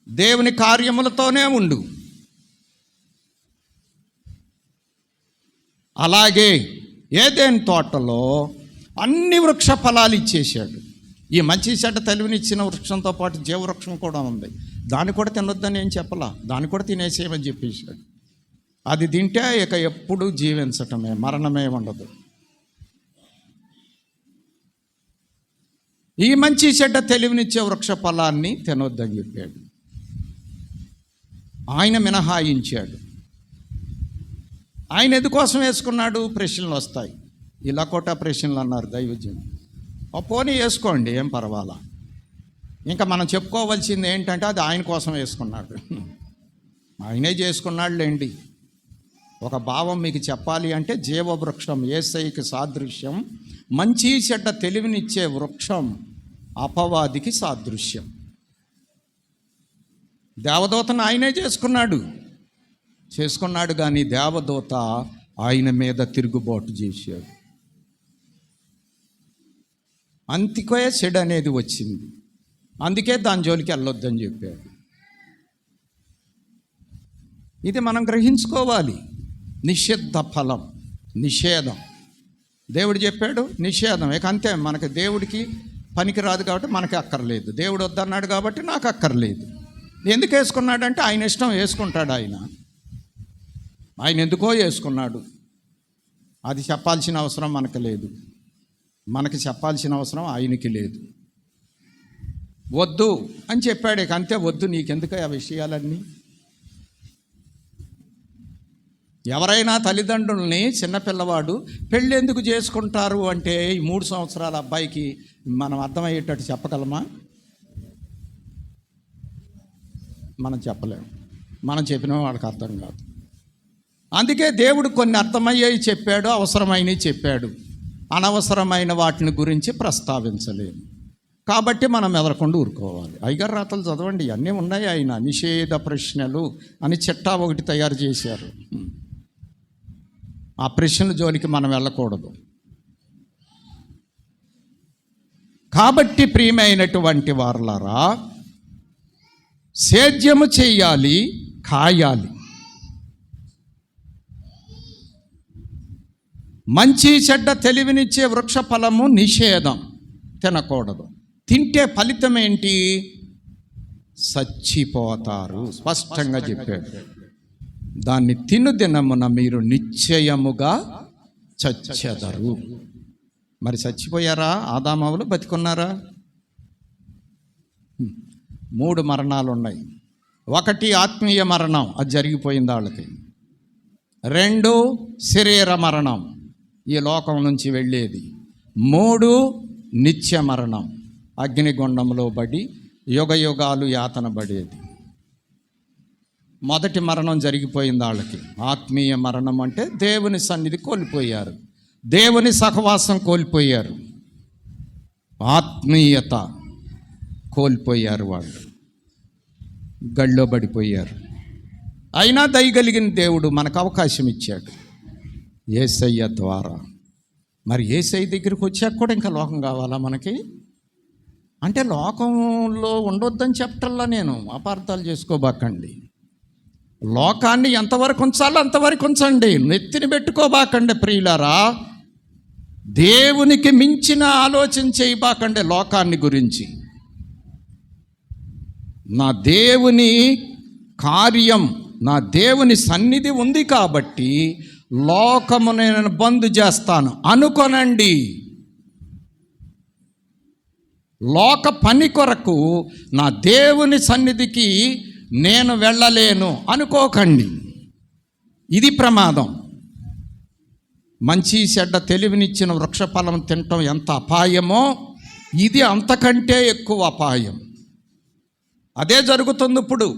దేవుని కార్యములతోనే ఉండు. అలాగే ఏదెన్ తోటలో అన్ని వృక్ష ఫలాలు ఇచ్చేసాడు. ఈ మంచి చెడ్డ తెలివినిచ్చిన వృక్షంతో పాటు జీవవృక్షం కూడా ఉంది. దాన్ని కూడా తినొద్దని ఏం చెప్పలా, దాన్ని కూడా తినేసేయమని చెప్పేశాడు. అది తింటే ఇక ఎప్పుడు జీవించటమే, మరణమే ఉండదు. ఈ మంచి చెడ్డ తెలివినిచ్చే వృక్ష ఫలాన్ని తినొద్దని చెప్పాడు. ఆయన మినహాయించాడు. ఆయన ఎందుకోసం వేసుకున్నాడు? ప్రశ్నలు వస్తాయి. ఇలా కోట ప్రశ్నలు అన్నారు దైవజన్. పోనీ వేసుకోండి, ఏం పర్వాలా. ఇంకా మనం చెప్పుకోవాల్సింది ఏంటంటే అది ఆయన కోసం వేసుకున్నాడు. ఆయనే చేసుకున్నాడు లేండి. ఒక భావం మీకు చెప్పాలి అంటే జీవవృక్షం యేసయ్యకి సాదృశ్యం, మంచి చెడ్డ తెలివినిచ్చే వృక్షం అపవాదికి సాదృశ్యం. దేవదూతను ఆయనే చేసుకున్నాడు కానీ దేవదూత ఆయన మీద తిరుగుబాటు చేశాడు. అంతికే చెడు అనేది వచ్చింది. అందుకే దాని జోలికి వెళ్ళొద్దని చెప్పాడు. ఇది మనం గ్రహించుకోవాలి. నిషిద్ధ ఫలం, నిషేధం. దేవుడు చెప్పాడు నిషేధం, ఇక అంతే. మనకి దేవుడికి పనికి రాదు కాబట్టి మనకి అక్కర్లేదు. దేవుడు వద్దన్నాడు కాబట్టి నాకు అక్కర్లేదు. ఎందుకు వేసుకున్నాడంటే ఆయన ఇష్టం, వేసుకుంటాడు ఆయన ఎందుకో వేసుకున్నాడు. అది చెప్పాల్సిన అవసరం మనకు లేదు, మనకి చెప్పాల్సిన అవసరం ఆయనకి లేదు. వద్దు అని చెప్పాడు, ఇక అంతే. వద్దు, నీకెందుకు ఆ విషయాలన్నీ. ఎవరైనా తల్లిదండ్రుల్ని చిన్నపిల్లవాడు పెళ్ళి ఎందుకు చేసుకుంటారు అంటే ఈ 3 సంవత్సరాల అబ్బాయికి మనం అర్థమయ్యేటట్టు చెప్పగలమా? మనం చెప్పలేము, మనం చెప్పిన వాళ్ళకి అర్థం కాదు. అందుకే దేవుడు కొన్ని అర్థమయ్యేవి చెప్పాడు, అవసరమైనవి చెప్పాడు, అనవసరమైన వాటిని గురించి ప్రస్తావించలేము. కాబట్టి మనం ఎదరకుండా ఊరుకోవాలి. అయ్యగారు రాతలు చదవండి, అన్నీ ఉన్నాయి. ఆయన నిషేధ ప్రశ్నలు అని చిట్టా ఒకటి తయారు చేశారు. ఆ ప్రశ్నల జోలికి మనం వెళ్ళకూడదు. కాబట్టి ప్రియమైనటువంటి వారలారా, సేద్యము చేయాలి, కాయాలి. మంచి చెడ్డ తెలివినిచ్చే వృక్ష ఫలము నిషేధం, తినకూడదు. తింటే ఫలితం ఏంటి? చచ్చిపోతారు, స్పష్టంగా చెప్పాడు. దాన్ని తిను దినమున మీరు నిశ్చయముగా చచ్చెదరు. మరి చచ్చిపోయారా? ఆదామవులు బతికున్నారా? 3 మరణాలు ఉన్నాయి. 1 ఆత్మీయ మరణం, అది జరిగిపోయింది వాళ్ళకి. 2 శరీర మరణం, ఈ లోకం నుంచి వెళ్ళేది. 3 నిత్య మరణం, అగ్నిగుండంలో పడి యుగ యుగాలు యాతన పడేది. మొదటి మరణం జరిగిపోయింది వాళ్ళకి. ఆత్మీయ మరణం అంటే దేవుని సన్నిధి కోల్పోయారు, దేవుని సహవాసం కోల్పోయారు, ఆత్మీయత కోల్పోయారు. వాళ్ళు గళ్ళో పడిపోయారు. అయినా దయగలిగిన దేవుడు మనకు అవకాశం ఇచ్చాడు యేసయ్య ద్వారా. మరి యేసయ్య దగ్గరికి వచ్చాక కూడా ఇంకా లోకం కావాలా మనకి? అంటే లోకంలో ఉండొద్దని చెప్పటల్లా నేను, అపార్థాలు చేసుకోబాకండి. లోకాన్ని ఎంతవరకు ఉంచాలో అంతవరకు ఉంచండి, నెత్తిని పెట్టుకోబాకండి ప్రియులారా. దేవునికి మించిన ఆలోచన చేయబాకండి లోకాన్ని గురించి. నా దేవుని కార్యం, నా దేవుని సన్నిధి ఉంది కాబట్టి లోకము నేను బంద్ చేస్తాను అనుకోనండి. లోక పని కొరకు నా దేవుని సన్నిధికి నేను వెళ్ళలేను అనుకోకండి. ఇది ప్రమాదం. మంచి చెడ్డ తెలివినిచ్చిన వృక్షఫలం తినటం ఎంత అపాయమో, ఇది అంతకంటే ఎక్కువ అపాయం. అదే జరుగుతుంది ఇప్పుడు.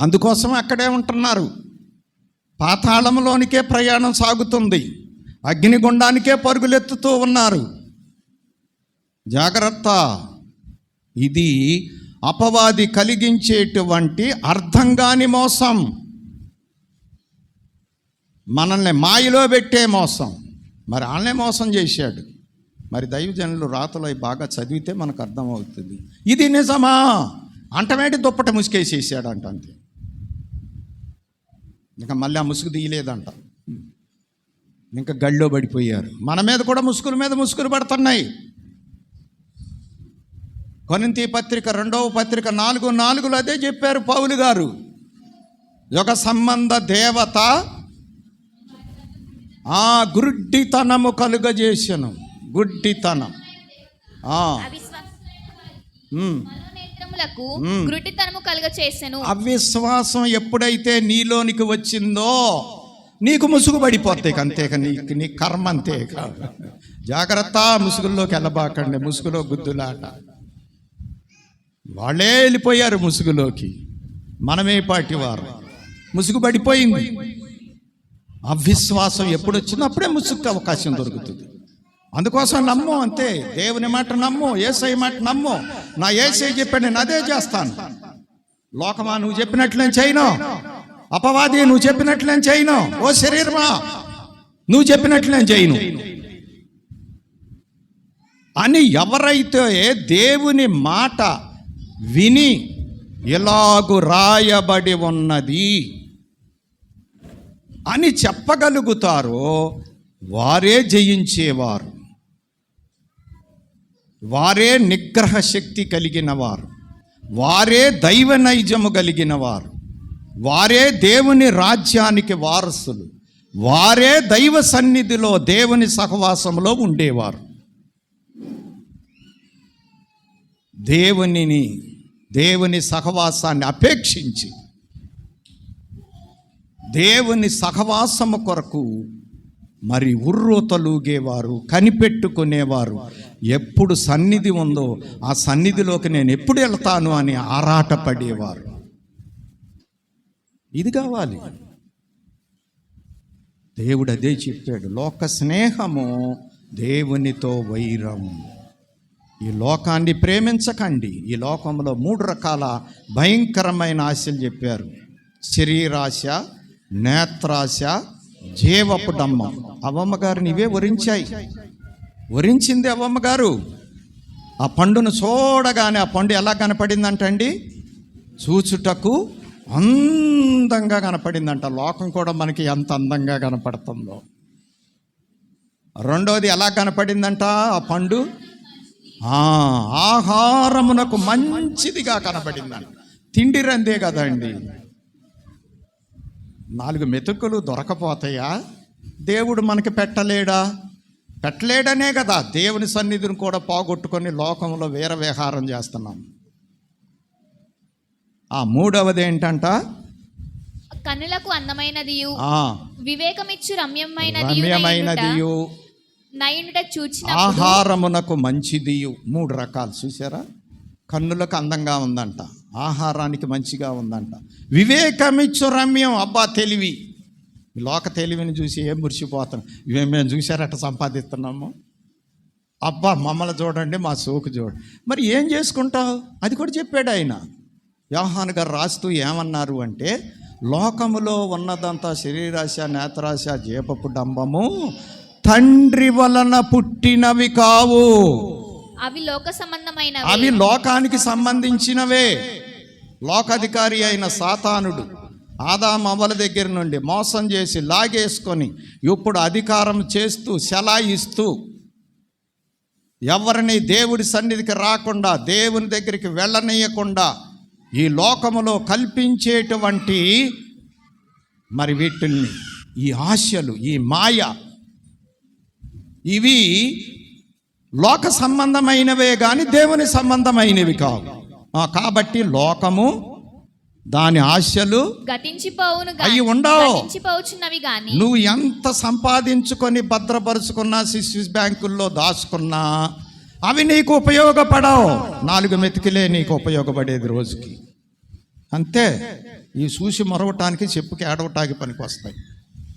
అందుకోసం అక్కడే ఉంటున్నారు. పాతాళంలోనికే ప్రయాణం సాగుతుంది, అగ్నిగుండానికే పరుగులెత్తుతూ ఉన్నారు. జాగ్రత్త. ఇది అపవాది కలిగించేటువంటి అర్థం కాని మోసం, మనల్ని మాయలో పెట్టే మోసం. మరి వాళ్ళనే మోసం చేశాడు. మరి దైవజనులు రాతలు బాగా చదివితే మనకు అర్థమవుతుంది. ఇది నిజమా అంటమేటి దుప్పట ముసుకేసేసాడు అంట, అంతే. ఇంకా మళ్ళీ ఆ ముసుగు తీయలేదంట. ఇంకా గళ్ళో పడిపోయారు. మన మీద కూడా ముసుగుల మీద ముసుగులు పడుతున్నాయి. కొరింథీ పత్రిక 2వ పత్రిక 4:4 అదే చెప్పారు పౌలు గారు. యుగ సంబంధ దేవత గుడ్డితనము కలుగజేసెను. గుడ్డితనం, అవిశ్వాసం ఎప్పుడైతే నీలోనికి వచ్చిందో నీకు ముసుగు పడిపోతాయి. అంతేక నీ కర్మ అంతే. జాగ్రత్త, ముసుగుల్లోకి వెళ్ళబాకండి. ముసుగులో గుద్దులాట. వాళ్ళే వెళ్ళిపోయారు ముసుగులోకి, మనమే పాటివారు. ముసుగు పడిపోయింది. అవిశ్వాసం ఎప్పుడు వచ్చిందో అప్పుడే ముసుగుకి అవకాశం దొరుకుతుంది. అందుకోసం నమ్ము, అంతే. దేవుని మాట నమ్ము, యేసయ్య మాట నమ్ము. నా యేసయ్య చెప్పాడు, నేను అదే చేస్తాను. లోకమా నువ్వు చెప్పినట్లు నేను చేయను, అపవాది నువ్వు చెప్పినట్లు నేను చేయను, ఓ శరీరమా నువ్వు చెప్పినట్లు నేను చేయను అని ఎవరైతే దేవుని మాట విని ఇలాగు రాయబడి ఉన్నది అని చెప్పగలుగుతారో వారే జయించేవారు, వారే నిగ్రహ శక్తి కలిగిన వారు, వారే దైవ నైజము కలిగిన వారు, వారే దేవుని రాజ్యానికి వారసులు, వారే దైవ సన్నిధిలో దేవుని సహవాసంలో ఉండేవారు. దేవుని సహవాసాన్ని అపేక్షించి దేవుని సహవాసము కొరకు మరి ఉర్రూతలూగేవారు, కనిపెట్టుకునేవారు, ఎప్పుడు సన్నిధి ఉందో ఆ సన్నిధిలోకి నేను ఎప్పుడు వెళ్తాను అని ఆరాటపడేవారు. ఇది కావాలి. దేవుడు అదే చెప్పాడు, లోక స్నేహము దేవునితో వైరం. ఈ లోకాన్ని ప్రేమించకండి. ఈ లోకంలో 3 రకాల భయంకరమైన ఆశలు చెప్పారు: శరీరాశ, నేత్రాశ, జీవపు డమ్మం. అవ్వమ్మగారిని ఇవే వరించింది అవ్వమ్మగారు. ఆ పండును చూడగానే ఆ పండు ఎలా కనపడిందంటండి? చూచుటకు అందంగా కనపడిందంట. లోకం కూడా మనకి ఎంత అందంగా కనపడుతుందో. రెండోది ఎలా కనపడిందంట ఆ పండు? ఆహారమునకు మంచిదిగా కనపడిందంట. తిండి రందే కదండి. 4 మెతుకులు దొరకపోతాయా? దేవుడు మనకి పెట్టలేడనే కదా దేవుని సన్నిధిని కూడా పోగొట్టుకొని లోకంలో వీరవిహారం చేస్తున్నాం. మూడవది ఏంటంట? కన్నులకు అందమైనదియు వివేకమిచ్చు రమ్యమైనదియు నయునుట చూచిన ఆహారమునకు మంచిదియు. 3 రకాలు చూసారా? కన్నులకు అందంగా ఉందంట, ఆహారానికి మంచిగా ఉందంట, వివేకమిచ్చు రమ్యం. అబ్బా తెలివి, లోక తెలివిని చూసి ఏం మురిసిపోతాం. మేము చూసారట సంపాదిస్తున్నాము. అబ్బా మమ్మల్ని చూడండి, మా సోకు చూడండి. మరి ఏం చేసుకుంటావు? అది కూడా చెప్పాడు ఆయన. యోహాను గారు రాస్తూ ఏమన్నారు అంటే, లోకములో ఉన్నదంతా శరీరాశ, నేత్రాశ, జీవపు డంబము తండ్రి వలన పుట్టినవి కావు. అవి లోక సంబంధమైనవి. అవి లోకానికి సంబంధించినవే. లోకాధికారి అయిన సాతానుడు ఆదాము అవ్వల దగ్గర నుండి మోసం చేసి లాగేసుకొని ఇప్పుడు అధికారం చేస్తూ శలాయిస్తూ ఎవరిని దేవుడి సన్నిధికి రాకుండా, దేవుని దగ్గరికి వెళ్ళనీయకుండా ఈ లోకములో కల్పించేటువంటి మరి వీటిల్ని, ఈ ఆశలు, ఈ మాయ, ఇవి లోక సంబంధమైనవే కానీ దేవుని సంబంధమైనవి కావు. కాబట్టి లోకము, దాని ఆశలు అవి ఉండవు. నువ్వు ఎంత సంపాదించుకొని భద్రపరుచుకున్నా, స్విస్ బ్యాంకుల్లో దాచుకున్నా అవి నీకు ఉపయోగపడవు. 4 మెతుకులే నీకు ఉపయోగపడేది రోజుకి, అంతే. ఈ చూసి మరవటానికి, చెప్పుకి ఏడవటానికి పనికి వస్తాయి.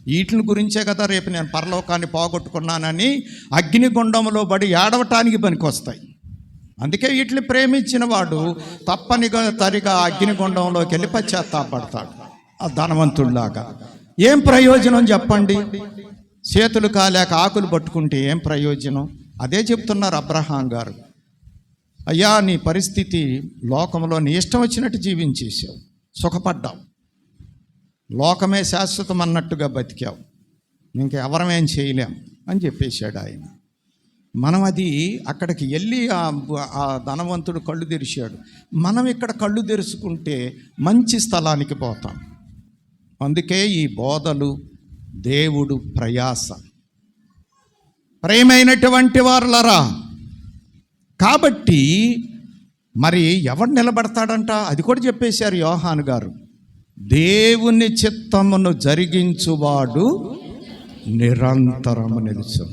వీటిని గురించే కదా రేపు నేను పరలోకాన్ని పోగొట్టుకున్నానని అగ్నిగుండంలో పడి ఏడవటానికి పనికి వస్తాయి. అందుకే వీటిని ప్రేమించిన వాడు తరిగా అగ్నిగుండంలోకి వెళ్ళి పశ్చాత్తాపడతాడు, ఆ ధనవంతుడిలాగా. ఏం ప్రయోజనం చెప్పండి? చేతులు కాలేక ఆకులు పట్టుకుంటే ఏం ప్రయోజనం? అదే చెప్తున్నారు అబ్రహాం గారు. అయ్యా, నీ పరిస్థితి లోకంలో నీ ఇష్టం వచ్చినట్టు జీవించేసావు, సుఖపడ్డావు, లోకమే శాశ్వతం అన్నట్టుగా బతికావు, ఇంకెవరమేం చేయలేం అని చెప్పేశాడు ఆయన. మనం అది అక్కడికి వెళ్ళి ఆ ధనవంతుడు కళ్ళు తెరిచాడు. మనం ఇక్కడ కళ్ళు తెరుచుకుంటే మంచి స్థలానికి పోతాం. అందుకే ఈ బోధలు, దేవుడు ప్రయాస. ప్రేమైనటువంటి వారులరా, కాబట్టి మరి ఎవడు నిలబడతాడంట? అది కూడా చెప్పేశారు యోహాను గారు. దేవుని చిత్తమును జరిగించువాడు నిరంతరము నిలుచు.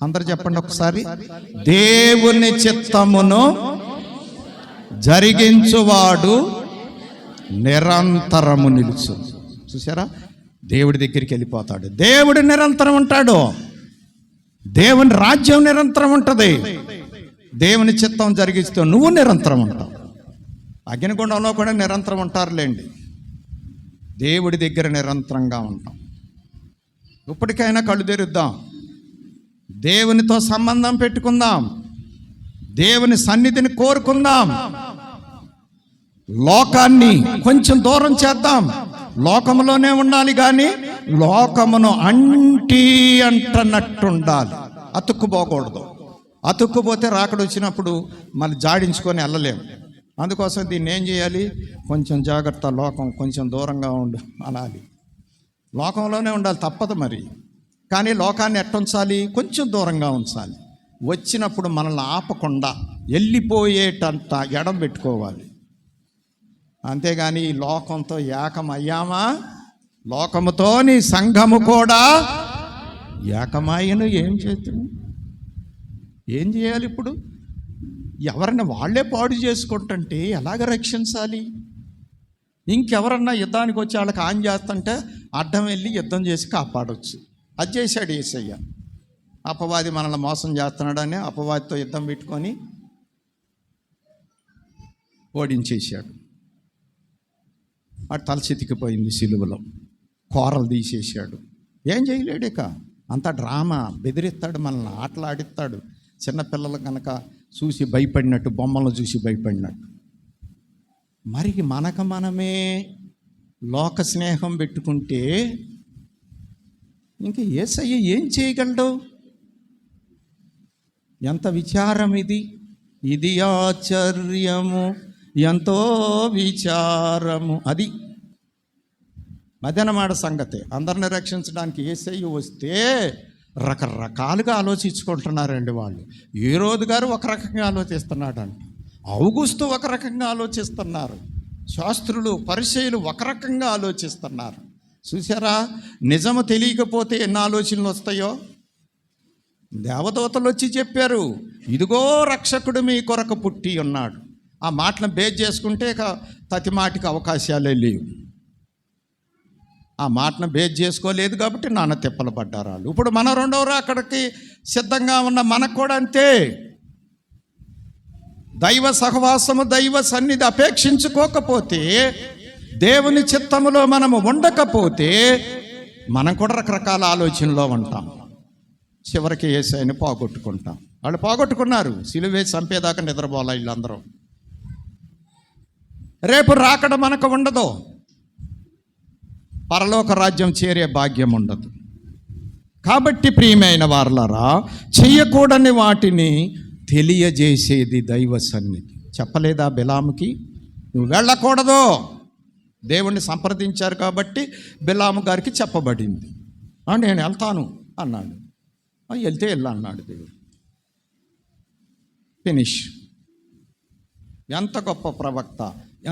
అందరు చెప్పండి ఒకసారి. దేవుని చిత్తమును జరిగించువాడు నిరంతరము నిలుచు. చూసారా? దేవుడి దగ్గరికి వెళ్ళిపోతాడు, దేవుడు నిరంతరం ఉంటాడు, దేవుని రాజ్యం నిరంతరం ఉంటుంది. దేవుని చిత్తం జరిగిస్తూ నువ్వు నిరంతరం ఉంటావు. అగ్నిగుండంలో కూడా నిరంతరం ఉంటారులేండి, దేవుడి దగ్గర నిరంతరంగా ఉంటాం. ఇప్పటికైనా కళ్ళు తెరుద్దాం, దేవునితో సంబంధం పెట్టుకుందాం, దేవుని సన్నిధిని కోరుకుందాం, లోకాన్ని కొంచెం దూరం చేద్దాం. లోకములోనే ఉండాలి కానీ లోకమును అంటనట్టుండాలి, అతుక్కుపోకూడదు. అతుక్కుపోతే రాకడ వచ్చినప్పుడు మళ్ళీ జాడించుకొని వెళ్ళలేము. అందుకోసం దీన్ని ఏం చేయాలి? కొంచెం జాగ్రత్త, లోకం కొంచెం దూరంగా ఉండు అనాలి. లోకంలోనే ఉండాలి, తప్పదు మరి. కానీ లోకాన్ని ఎట్టుంచాలి? కొంచెం దూరంగా ఉంచాలి. వచ్చినప్పుడు మనల్ని ఆపకుండా వెళ్ళిపోయేటంత ఎడం పెట్టుకోవాలి. అంతేగాని ఈ లోకంతో ఏకమయ్యామా? లోకముతో నీ సంఘము కూడా ఏకమాయను ఏం చేస్తుంది? ఏం చేయాలి ఇప్పుడు? ఎవరన్నా వాళ్ళే పాడు చేసుకుంటుంటే ఎలాగ రక్షించాలి? ఇంకెవరన్నా యుద్ధానికి వచ్చి వాళ్ళకి ఆన్ చేస్తుంటే అడ్డం వెళ్ళి యుద్ధం చేసి కాపాడవచ్చు. అది చేశాడు యేసయ్య. అపవాది మనల్ని మోసం చేస్తున్నాడని అపవాదితో యుద్ధం పెట్టుకొని ఓడించేశాడు. వాడు తల చితికిపోయింది సిలువలో, కూరలు తీసేశాడు. ఏం చేయలేడు ఇక. అంత డ్రామా, బెదిరిస్తాడు, మనల్ని ఆటలాడిస్తాడు. చిన్నపిల్లలు కనుక చూసి భయపడినట్టు, బొమ్మలను చూసి భయపడినట్టు. మరి మనకు మనమే లోక స్నేహం పెట్టుకుంటే ఇంక యేసయ్య ఏం చేయగలడు? ఎంత విచారం ఇది! ఇది ఆశ్చర్యము, ఎంతో విచారము. అది మధ్యాహ్నమాట సంగతే. అందరిని రక్షించడానికి యేసయ్య వస్తే రకరకాలుగా ఆలోచించుకుంటున్నారండి వాళ్ళు. ఏ రోజు గారు ఒక రకంగా ఆలోచిస్తున్నాడంట, ఔగుస్తు ఒక రకంగా ఆలోచిస్తున్నారు, శాస్త్రులు పరిచయులు ఒక రకంగా ఆలోచిస్తున్నారు. చూసారా, నిజము తెలియకపోతే ఎన్ని ఆలోచనలు వస్తాయో. దేవదూతలు వచ్చి చెప్పారు, ఇదిగో రక్షకుడు మీ కొరకు పుట్టి ఉన్నాడు. ఆ మాటలను బేస్ చేసుకుంటే ఇక ప్రతి మాటికి అవకాశాలే లేవు. ఆ మాటను బేస్ చేసుకోలేదు కాబట్టి నాన్న తిప్పలు పడ్డారు వాళ్ళు. ఇప్పుడు మన రెండవరు అక్కడికి సిద్ధంగా ఉన్న మనకు కూడా అంతే. దైవ సహవాసము, దైవ సన్నిధి అపేక్షించుకోకపోతే, దేవుని చిత్తములో మనము ఉండకపోతే మనం కూడా రకరకాల ఆలోచనలో ఉంటాం. చివరికి యేసయ్యని పోగొట్టుకుంటాం. వాళ్ళు పోగొట్టుకున్నారు, సిలువేసి చంపేదాకా నిద్రపోలే వీళ్ళందరూ. రేపు రాకడ మనకు ఉండదు, పరలోక రాజ్యం చేరే భాగ్యం ఉండదు. కాబట్టి ప్రియమైన వారలారా, చెయ్యకూడని వాటిని తెలియజేసేది దైవ సన్నిధి. చెప్పలేదా బిలాముకి, నువ్వు వెళ్ళకూడదు? దేవుణ్ణి సంప్రదించారు కాబట్టి బిలాము గారికి చెప్పబడింది. నేను వెళ్తాను అన్నాడు. వెళ్తే వెళ్ళా అన్నాడు దేవుడు. ఫినిష్. ఎంత గొప్ప ప్రవక్త,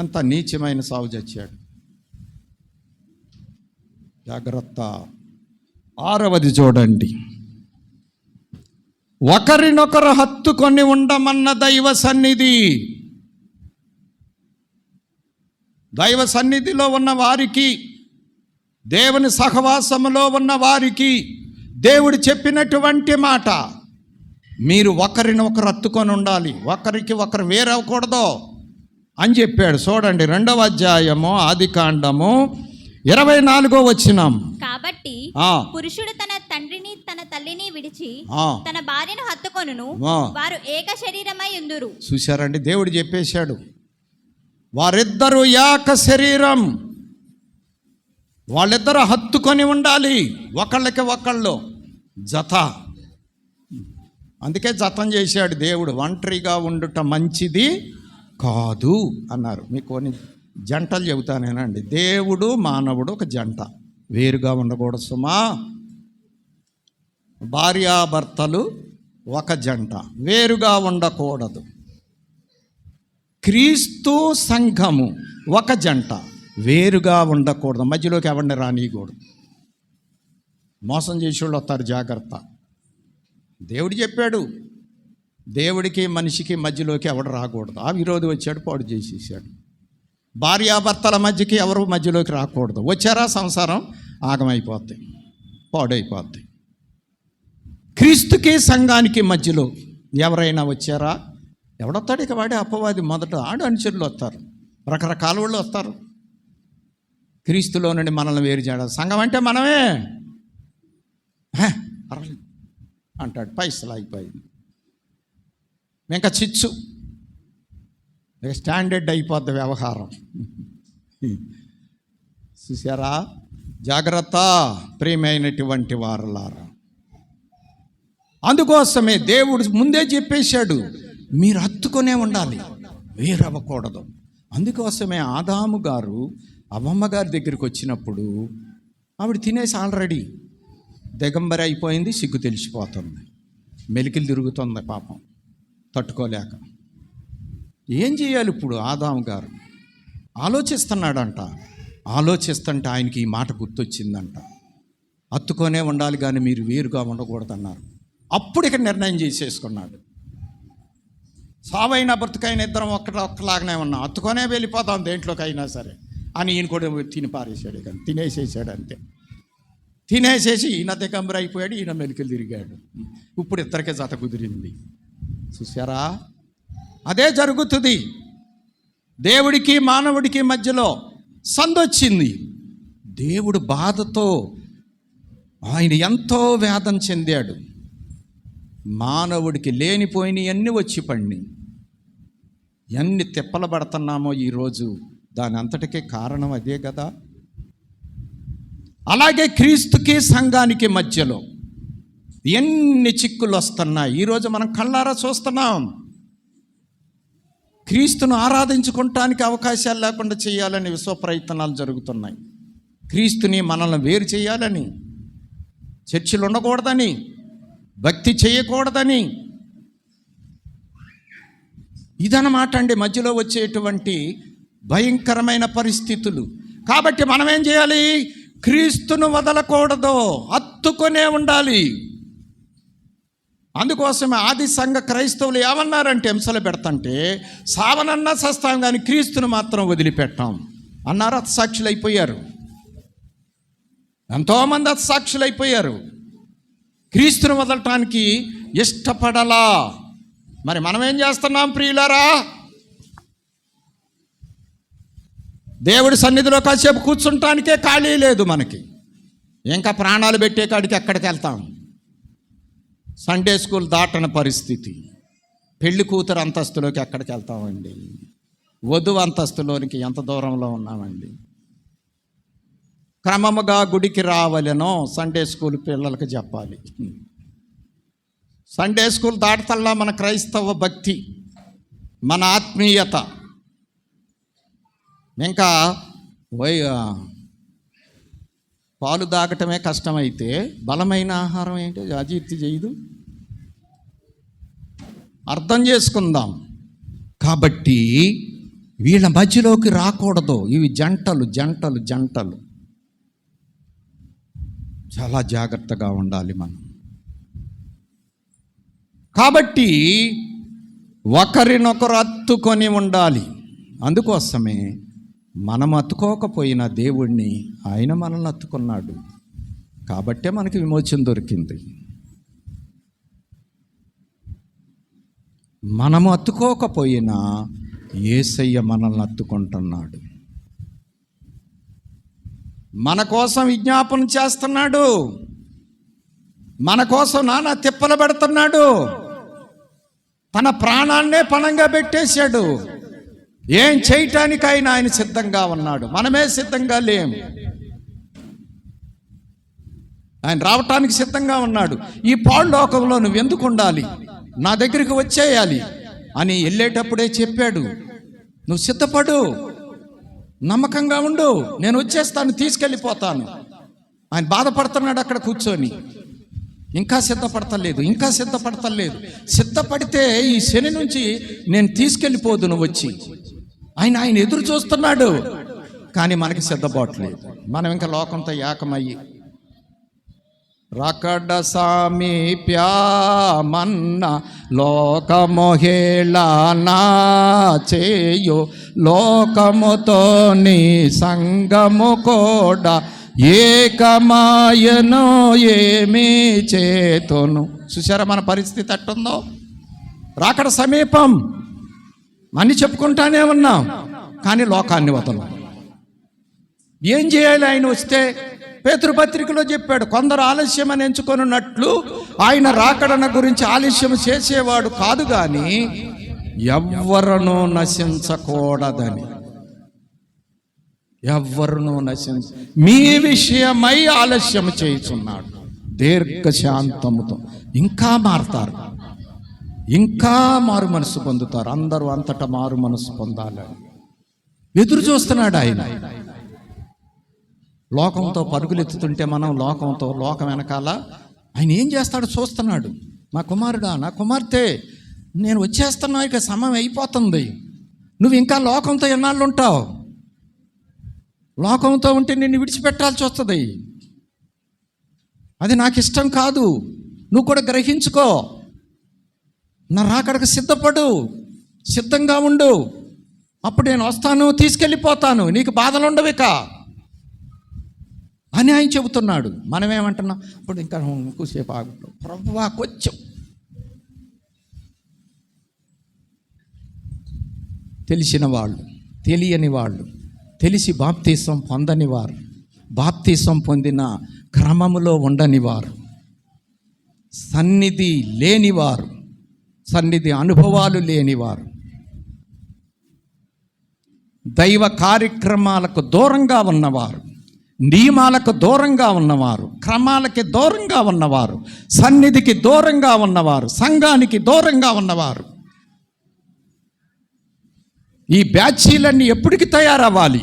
ఎంత నీచమైన సావు చచ్చాడు. జాగ్రత్త. 6వది చూడండి. ఒకరినొకరు హత్తుకొని ఉండమన్న దైవ సన్నిధి. దైవ సన్నిధిలో ఉన్న వారికి, దేవుని సహవాసములో ఉన్న వారికి దేవుడు చెప్పినటువంటి మాట, మీరు ఒకరినొకరు హత్తుకొని ఉండాలి, ఒకరికి ఒకరు వేరవ్వకూడదు అని చెప్పాడు. చూడండి 2వ అధ్యాయము ఆదికాండము 24వ వచనం. కాబట్టి పురుషుడు తన తండ్రిని తన తల్లిని విడిచి తన భార్యను హత్తుకొనును, వారు ఏక శరీరమై ఉందురు. చూశారండి, దేవుడు చెప్పేశాడు, వారిద్దరూ ఏక శరీరం. వాళ్ళిద్దరూ హత్తుకొని ఉండాలి, ఒకళ్ళకి ఒకళ్ళు జత. అందుకే జతం చేశాడు దేవుడు. ఒంటరిగా ఉండుట మంచిది కాదు అన్నారు. మీకు కొన్ని జంటలు చెబుతానేనండి. దేవుడు మానవుడు ఒక జంట, వేరుగా ఉండకూడదు సుమా. భార్యాభర్తలు ఒక జంట, వేరుగా ఉండకూడదు. క్రీస్తు సంఘము ఒక జంట, వేరుగా ఉండకూడదు. మధ్యలోకి ఎవరిని రానియకూడదు. మోసం చేసేవాళ్ళు వస్తారు, జాగ్రత్త. దేవుడు చెప్పాడు, దేవుడికి మనిషికి మధ్యలోకి ఎవడు రాకూడదు. ఆ విరోధి వచ్చాడు, పాడు చేసేసాడు. భార్యాభర్తల మధ్యకి ఎవరు మధ్యలోకి రాకూడదు. వచ్చారా సంసారం ఆగమైపోద్ది, పాడైపోద్ది. క్రీస్తుకి సంఘానికి మధ్యలో ఎవరైనా వచ్చారా? ఎవడొస్తాడు? ఇక వాడే అపవాది. మొదట ఆడు అనుచరులు వస్తారు, రకరకాల వాళ్ళు వస్తారు. క్రీస్తులో నుండి మనల్ని వేరు చేయడం. సంఘం అంటే మనమే అంటాడు, పైసలు అయిపోయింది, ఇంకా చిచ్చు, స్టాండర్డ్ అయిపోద్ది వ్యవహారం. చూసారా? జాగ్రత్త ప్రియమైనటువంటి వారలారా. అందుకోసమే దేవుడు ముందే చెప్పేశాడు, మీరు హత్తుకొనే ఉండాలి, వేరవ్వకూడదు. అందుకోసమే ఆదాము గారు అవ్వమ్మ గారి దగ్గరికి వచ్చినప్పుడు ఆవిడ తినేసి ఆల్రెడీ దిగంబరి అయిపోయింది, సిగ్గు తెలిసిపోతుంది, మెలికలు తిరుగుతుంది పాపం తట్టుకోలేక. ఏం చేయాలి ఇప్పుడు? ఆదాము గారు ఆలోచిస్తున్నాడంట. ఆలోచిస్తుంటే ఆయనకి ఈ మాట గుర్తొచ్చిందంట, హత్తుకొనే ఉండాలి కానీ మీరు వేరుగా ఉండకూడదన్నారు. అప్పుడు ఇక నిర్ణయం చేసేసుకున్నాడు. సావైనా బ్రతుకైనా ఇద్దరం ఒక్కలాగానే ఉన్నాం, అత్తుకొనే వెళ్ళిపోతాం దేంట్లోకైనా సరే అని ఈయన కూడా తిని పారేసాడు. కానీ తినేసేసాడు అంతే. తినేసేసి ఈయన దిగంబర అయిపోయాడు, ఈయన మెలికలు తిరిగాడు. ఇప్పుడు ఇద్దరికే జత కుదిరింది. చూసారా, అదే జరుగుతుంది. దేవుడికి మానవుడికి మధ్యలో సందొచ్చింది. దేవుడు బాధతో ఆయన ఎంతో వేదన చెందాడు. మానవుడికి లేనిపోయినవన్నీ వచ్చి పడినాయి. ఎన్ని తిప్పలు పడుతున్నామో ఈరోజు, దాని అంతటికే కారణం అదే కదా. అలాగే క్రీస్తుకి సంఘానికి మధ్యలో ఎన్ని చిక్కులు వస్తున్నాయి. ఈరోజు మనం కళ్ళారా చూస్తున్నాం. క్రీస్తును ఆరాధించుకోవటానికి అవకాశాలు లేకుండా చేయాలని విశ్వ ప్రయత్నాలు జరుగుతున్నాయి. క్రీస్తుని మనల్ని వేరు చేయాలని, చర్చిలు ఉండకూడదని, భక్తి చేయకూడదని. ఇదన్నమాట అండి మధ్యలో వచ్చేటువంటి భయంకరమైన పరిస్థితులు. కాబట్టి మనం ఏం చేయాలి? క్రీస్తును వదలకూడదు, హత్తుకొనే ఉండాలి. అందుకోసమే ఆది సంఘ క్రైస్తవులు ఏమన్నారంటే, హింసలు పెడతంటే సావనన్నా సస్తాం కానీ క్రీస్తును మాత్రం వదిలిపెట్టాం అన్నారు. హతసాక్షులు అయిపోయారు. ఎంతోమంది హతసాక్షులు అయిపోయారు. క్రీస్తును వదలటానికి ఇష్టపడలా. మరి మనం ఏం చేస్తున్నాం ప్రియులారా? దేవుడి సన్నిధిలో కాసేపు కూర్చుంటానికే ఖాళీ లేదు మనకి. ఇంకా ప్రాణాలు పెట్టే కాడికి ఎక్కడికి వెళ్తాం? సండే స్కూల్ దాటని పరిస్థితి. పెళ్లి కూతురు అంతస్తులోకి ఎక్కడికి వెళ్తామండి? వధువు అంతస్తులోనికి ఎంత దూరంలో ఉన్నామండి? క్రమముగా గుడికి రావాలనో సండే స్కూల్ పిల్లలకి చెప్పాలి. సండే స్కూల్ దాటతల్లా మన క్రైస్తవ భక్తి, మన ఆత్మీయత. ఇంకా పాలు దాగటమే కష్టమైతే బలమైన ఆహారం ఏంటి? అజీర్తి చేయదు. అర్థం చేసుకుందాం. కాబట్టి వీళ్ళ మధ్యలోకి రాకూడదు. ఇవి జంటలు జంటలు జంటలు. చాలా జాగ్రత్తగా ఉండాలి మనం. కాబట్టి ఒకరినొకరు హత్తుకొని ఉండాలి. అందుకోసమే మనం హత్తుకోకపోయిన దేవుణ్ణి ఆయన మనల్ని హత్తుకున్నాడు. కాబట్టే మనకి విమోచన దొరికింది. మనము హత్తుకోకపోయినా యేసయ్య మనల్ని హత్తుకుంటున్నాడు. మన కోసం విజ్ఞాపన చేస్తున్నాడు. మన కోసం నానా తిప్పలు పెడుతున్నాడు. తన ప్రాణాన్నే పణంగా పెట్టేశాడు. ఏం చేయటానికైనా ఆయన సిద్ధంగా ఉన్నాడు. మనమే సిద్ధంగా లేం. ఆయన రావటానికి సిద్ధంగా ఉన్నాడు. ఈ పాడు లోకంలో నువ్వు ఎందుకు ఉండాలి? నా దగ్గరికి వచ్చేయాలి అని వెళ్ళేటప్పుడే చెప్పాడు. నువ్వు సిద్ధపడు, నమ్మకంగా ఉండు, నేను వచ్చేస్తాను, తీసుకెళ్ళిపోతాను. ఆయన బాధపడుతున్నాడు అక్కడ కూర్చొని. ఇంకా సిద్ధపడతలేదు, ఇంకా సిద్ధపడతలేదు. సిద్ధపడితే ఈ శని నుంచి నేను తీసుకెళ్ళిపోదు నువ్వు వచ్చి. ఆయన ఎదురు చూస్తున్నాడు. కానీ మనకి సిద్ధపడలేదు. మనం ఇంకా లోకంతో ఏకమయ్యి రకడ సామీప్యామన్న లోకమోహేళనా చేయు లోకముతో నీ సంగము కూడా ఏకమాయను ఏమీ చేతును. చూసారా మన పరిస్థితి అట్టుందో? రాకడ సమీపం అన్ని చెప్పుకుంటానే ఉన్నాం, కానీ లోకాన్ని వదలం. ఏం చేయాలి? ఆయన వస్తే పేతురు పత్రికలో చెప్పాడు, కొందరు ఆలస్యం అని ఎంచుకొనున్నట్లు ఆయన రాకడన గురించి ఆలస్యం చేసేవాడు కాదు, కానీ ఎవ్వరనూ నశించకూడదని. ఎవ్వరునూ మీ విషయమై ఆలస్యం చేయుచున్నాడు. దీర్ఘశాంతముతో ఇంకా మారతారు, ఇంకా మారు మనసు పొందుతారు. అందరూ అంతటా మారు మనసు పొందాలని ఎదురు చూస్తున్నాడు ఆయన. లోకంతో పరుగులెత్తుతుంటే మనం లోకం వెనకాల ఆయన ఏం చేస్తాడో చూస్తున్నాడు. నా కుమారుడా, నా కుమార్తె, నేను వచ్చేస్తున్నా, ఇక సమయం అయిపోతుంది. నువ్వు ఇంకా లోకంతో ఎన్నాళ్ళు ఉంటావు? లోకంతో ఉంటే నిన్ను విడిచిపెట్టాల్సి వస్తుంది. అది నాకు ఇష్టం కాదు. నువ్వు కూడా గ్రహించుకో. నా రాకడకు సిద్ధపడు, సిద్ధంగా ఉండు. అప్పుడు నేను వస్తాను, తీసుకెళ్ళిపోతాను, నీకు బాధలు ఉండవిక అని ఆయన చెబుతున్నాడు. మనమేమంటున్నాం, ఇప్పుడు ఇంకా ఎక్కువసేపు ఆగుతాం, ప్రభువా కొంచెం. తెలిసిన వాళ్ళు, తెలియని వాళ్ళు, తెలిసి బాప్తీసం పొందని వారు, బాప్తీసం పొందిన క్రమములో ఉండని వారు, సన్నిధి లేనివారు, సన్నిధి అనుభవాలు లేనివారు, దైవ కార్యక్రమాలకు దూరంగా ఉన్నవారు, నియమాలకు దూరంగా ఉన్నవారు, క్రమాలకి దూరంగా ఉన్నవారు, సన్నిధికి దూరంగా ఉన్నవారు, సంఘానికి దూరంగా ఉన్నవారు, ఈ బ్యాచీలన్నీ ఎప్పటికి తయారవ్వాలి?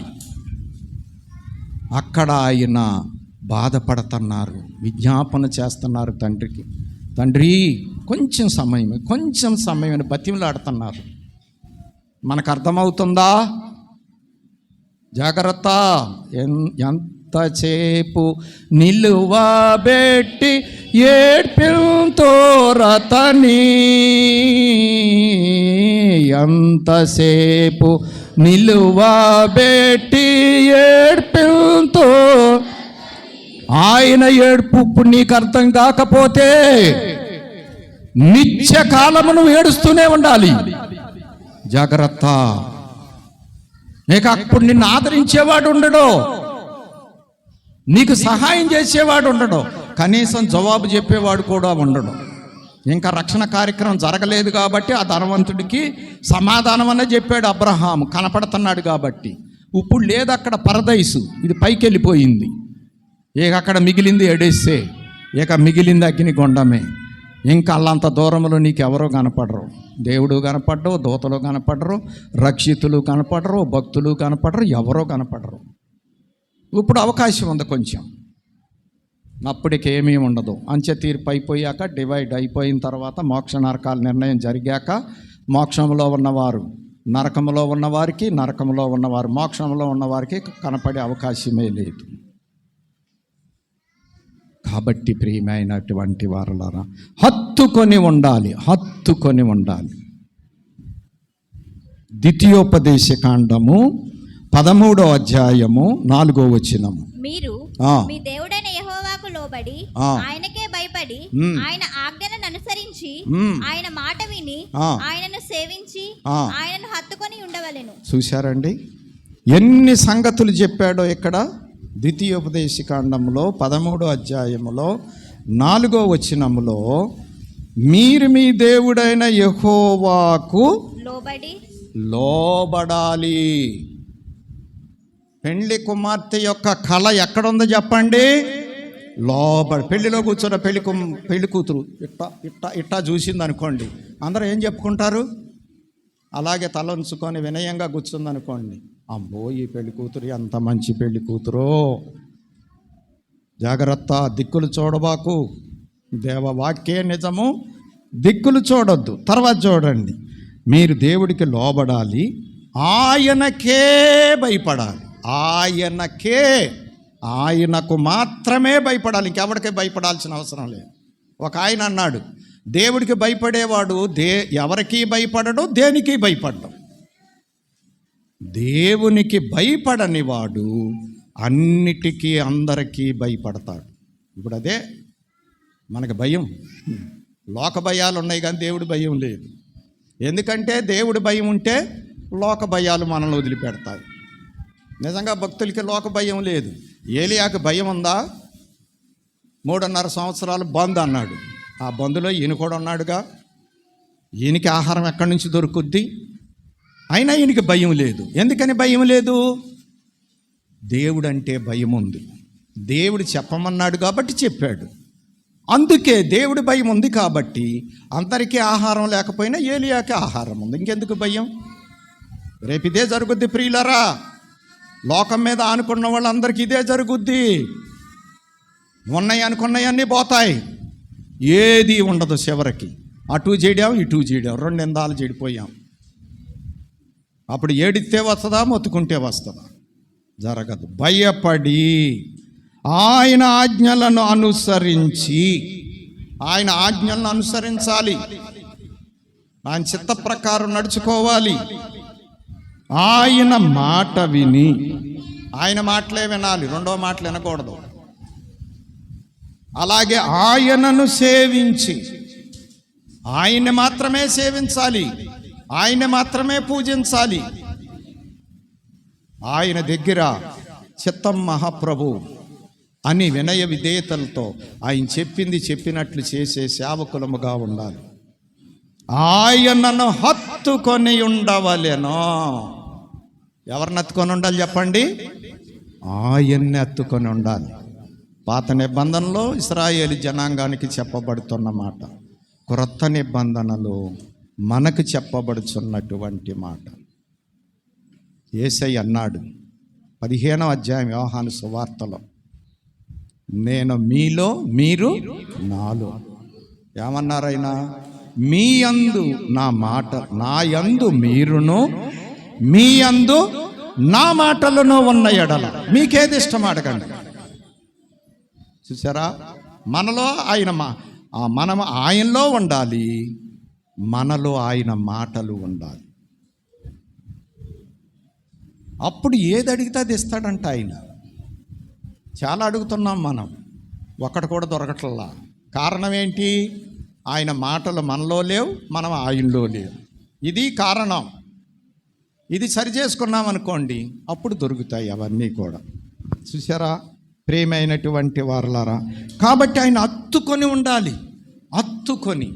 అక్కడ ఆయన బాధపడుతున్నారు, విజ్ఞాపన చేస్తున్నారు తండ్రికి. తండ్రి కొంచెం సమయం అని బతిమలాడుతున్నారు. మనకు అర్థమవుతుందా? జాగ్రత్త. ఎంతసేపు నిలువబెట్టి ఏడ్పిల్తోరతని, ఎంతసేపు నిలువబెట్టి ఏడ్పిల్తో, ఆయన ఏడుపు ఇప్పుడు నీకు అర్థం కాకపోతే నిత్య కాలము నువ్వు ఏడుస్తూనే ఉండాలి. జాగ్రత్త. నీకు అప్పుడు నిన్ను ఆదరించేవాడు ఉండడు, నీకు సహాయం చేసేవాడు ఉండడు, కనీసం జవాబు చెప్పేవాడు కూడా ఉండడు. ఇంకా రక్షణ కార్యక్రమం జరగలేదు కాబట్టి ఆ ధనవంతుడికి సమాధానం అనే చెప్పాడు అబ్రహాము, కనపడుతున్నాడు కాబట్టి. ఇప్పుడు లేదు అక్కడ పరదైసు, ఇది పైకి వెళ్ళిపోయింది. ఇక అక్కడ మిగిలింది ఎడేస్తే, ఇక మిగిలింది అగ్ని గుండమే. ఇంకా అల్లంత దూరంలో నీకు ఎవరో కనపడరు, దేవుడు కనపడరు, దూతలు కనపడరు, రక్షితులు కనపడరు, భక్తులు కనపడరు, ఎవరో కనపడరు. ఇప్పుడు అవకాశం ఉంది కొంచెం, అప్పటికేమీ ఉండదు. అంచె తీర్పు అయిపోయాక, డివైడ్ అయిపోయిన తర్వాత, మోక్ష నరకాల నిర్ణయం జరిగాక, మోక్షంలో ఉన్నవారు నరకంలో ఉన్నవారికి, నరకంలో ఉన్నవారు మోక్షంలో ఉన్నవారికి కనపడే అవకాశమే లేదు. కాబట్టి ప్రియమైనటువంటి వారలారా, హత్తుకొని ఉండాలి. ద్వితీయోపదేశ కాండము 13వ అధ్యాయము 4వ వచనము. మీరు మీ దేవుడైన యెహోవాకు లోబడి ఆయనకే భయపడి ఆయన ఆజ్ఞలను అనుసరించి ఆయన మాట విని ఆయనను సేవించి ఆయనను హత్తుకొని ఉండవలెను. చూశారండి ఎన్ని సంగతులు చెప్పాడో ఇక్కడ. ద్వితీయోపదేశ కాండంలో 13వ అధ్యాయములో 4వ వచనములో, మీరు మీ దేవుడైన యెహోవాకు లోబడాలి. పెళ్లి కుమార్తె యొక్క కళ ఎక్కడుందో చెప్పండి? పెళ్లిలో కూర్చున్న పెళ్లి కూతురు ఇట్టా చూసింది అనుకోండి, అందరూ ఏం చెప్పుకుంటారు? అలాగే తల ఉంచుకొని వినయంగా కూర్చుంది అనుకోండి, అమ్మో ఈ పెళ్లి కూతురు ఎంత మంచి పెళ్లి కూతురో. జాగ్రత్త, దిక్కులు చూడబాకు. దేవవాక్యే నిజము, దిక్కులు చూడొద్దు. తర్వాత చూడండి, మీరు దేవుడికి లోబడాలి, ఆయనకే భయపడాలి. ఆయనకు మాత్రమే భయపడాలి, ఇంకెవరికే భయపడాల్సిన అవసరం లేదు. ఒక ఆయన అన్నాడు, దేవుడికి భయపడేవాడు ఎవరికి భయపడడు, దేనికి భయపడ్డం. దేవునికి భయపడని వాడు అన్నిటికీ అందరికీ భయపడతాడు. ఇప్పుడు అదే మనకు భయం. లోక భయాలు ఉన్నాయి కానీ దేవుడి భయం లేదు. ఎందుకంటే దేవుడి భయం ఉంటే లోక భయాలు మనల్ని వదిలిపెడతాయి. నిజంగా భక్తులకి లోక భయం లేదు. ఏలియాకు భయం ఉందా? 3.5 సంవత్సరాలు బంద్ అన్నాడు. ఆ బందులో ఈయన కూడా ఉన్నాడుగా. ఈయనకి ఆహారం ఎక్కడి నుంచి దొరుకుద్ది? అయినా ఈయనకి భయం లేదు. ఎందుకని భయం లేదు? దేవుడు అంటే భయం ఉంది. దేవుడు చెప్పమన్నాడు కాబట్టి చెప్పాడు. అందుకే దేవుడి భయం ఉంది కాబట్టి అందరికీ ఆహారం లేకపోయినా ఏలియాకి ఆహారం ఉంది. ఇంకెందుకు భయం? రేపు ఇదే జరుగుద్ది ప్రియులరా. లోకం మీద ఆనుకున్న వాళ్ళందరికీ ఇదే జరుగుద్ది. ఉన్నాయి అనుకున్నాయన్నీ పోతాయి, ఏది ఉండదు. చివరికి అటు చెడాం ఇటు చెడాం, 2 నిందాలు చెడిపోయాం. అప్పుడు ఏడితే వస్తుందా, మొత్తుకుంటే వస్తుందా? జరగదు. భయపడి ఆయన ఆజ్ఞలను అనుసరించి ఆయన ఆజ్ఞలను అనుసరించాలి, ఆయన చిత్త ప్రకారం నడుచుకోవాలి. ఆయన మాట విని, ఆయన మాటలే వినాలి, రెండో మాటలు వినకూడదు. అలాగే ఆయనను సేవించి, ఆయన్ని మాత్రమే సేవించాలి, ఆయన్ని మాత్రమే పూజించాలి. ఆయన దగ్గర చిత్తం మహాప్రభు అని వినయ విధేయతలతో ఆయన చెప్పింది చెప్పినట్లు చేసే సేవకులముగా ఉండాలి. ఆయనను హత్తుకొని ఉండవలెను. ఎవరిని హత్తుకొని ఉండాలి చెప్పండి? ఆయన్ని హత్తుకొని ఉండాలి. పాత నిబంధనలో ఇశ్రాయేలు జనాంగానికి చెప్పబడుతున్న మాట, క్రొత్త నిబంధనలో మనకు చెప్పబడుచున్నటువంటి మాట. యేసయ్య అన్నాడు 15వ అధ్యాయం యోహాను సువార్తలో, నేను మీలో మీరు నాలో. ఏమన్నారైనా? మీ యందు నా మాట, నా యందు మీరును, మీ యందు నా మాటలను ఉన్న ఎడల మీకేది ఇష్టం అడగండి. చూసారా? మనలో ఆయన మనం ఆయనలో ఉండాలి, మనలో ఆయన మాటలు ఉండాలి. అప్పుడు ఏది అడిగితే అది ఇస్తాడంట ఆయన. చాలా అడుగుతున్నాం మనం, ఒక్కటి కూడా దొరకట్లా. కారణం ఏంటి? ఆయన మాటలు మనలో లేవు, మనం ఆయనలో లేవు. ఇది కారణం. ఇది సరి చేసుకున్నాం అనుకోండి, అప్పుడు దొరుకుతాయి అవన్నీ కూడా. చూసారా ప్రియమైనటువంటి వారలారా? కాబట్టి ఆయన హత్తుకొని ఉండాలి, హత్తుకొని.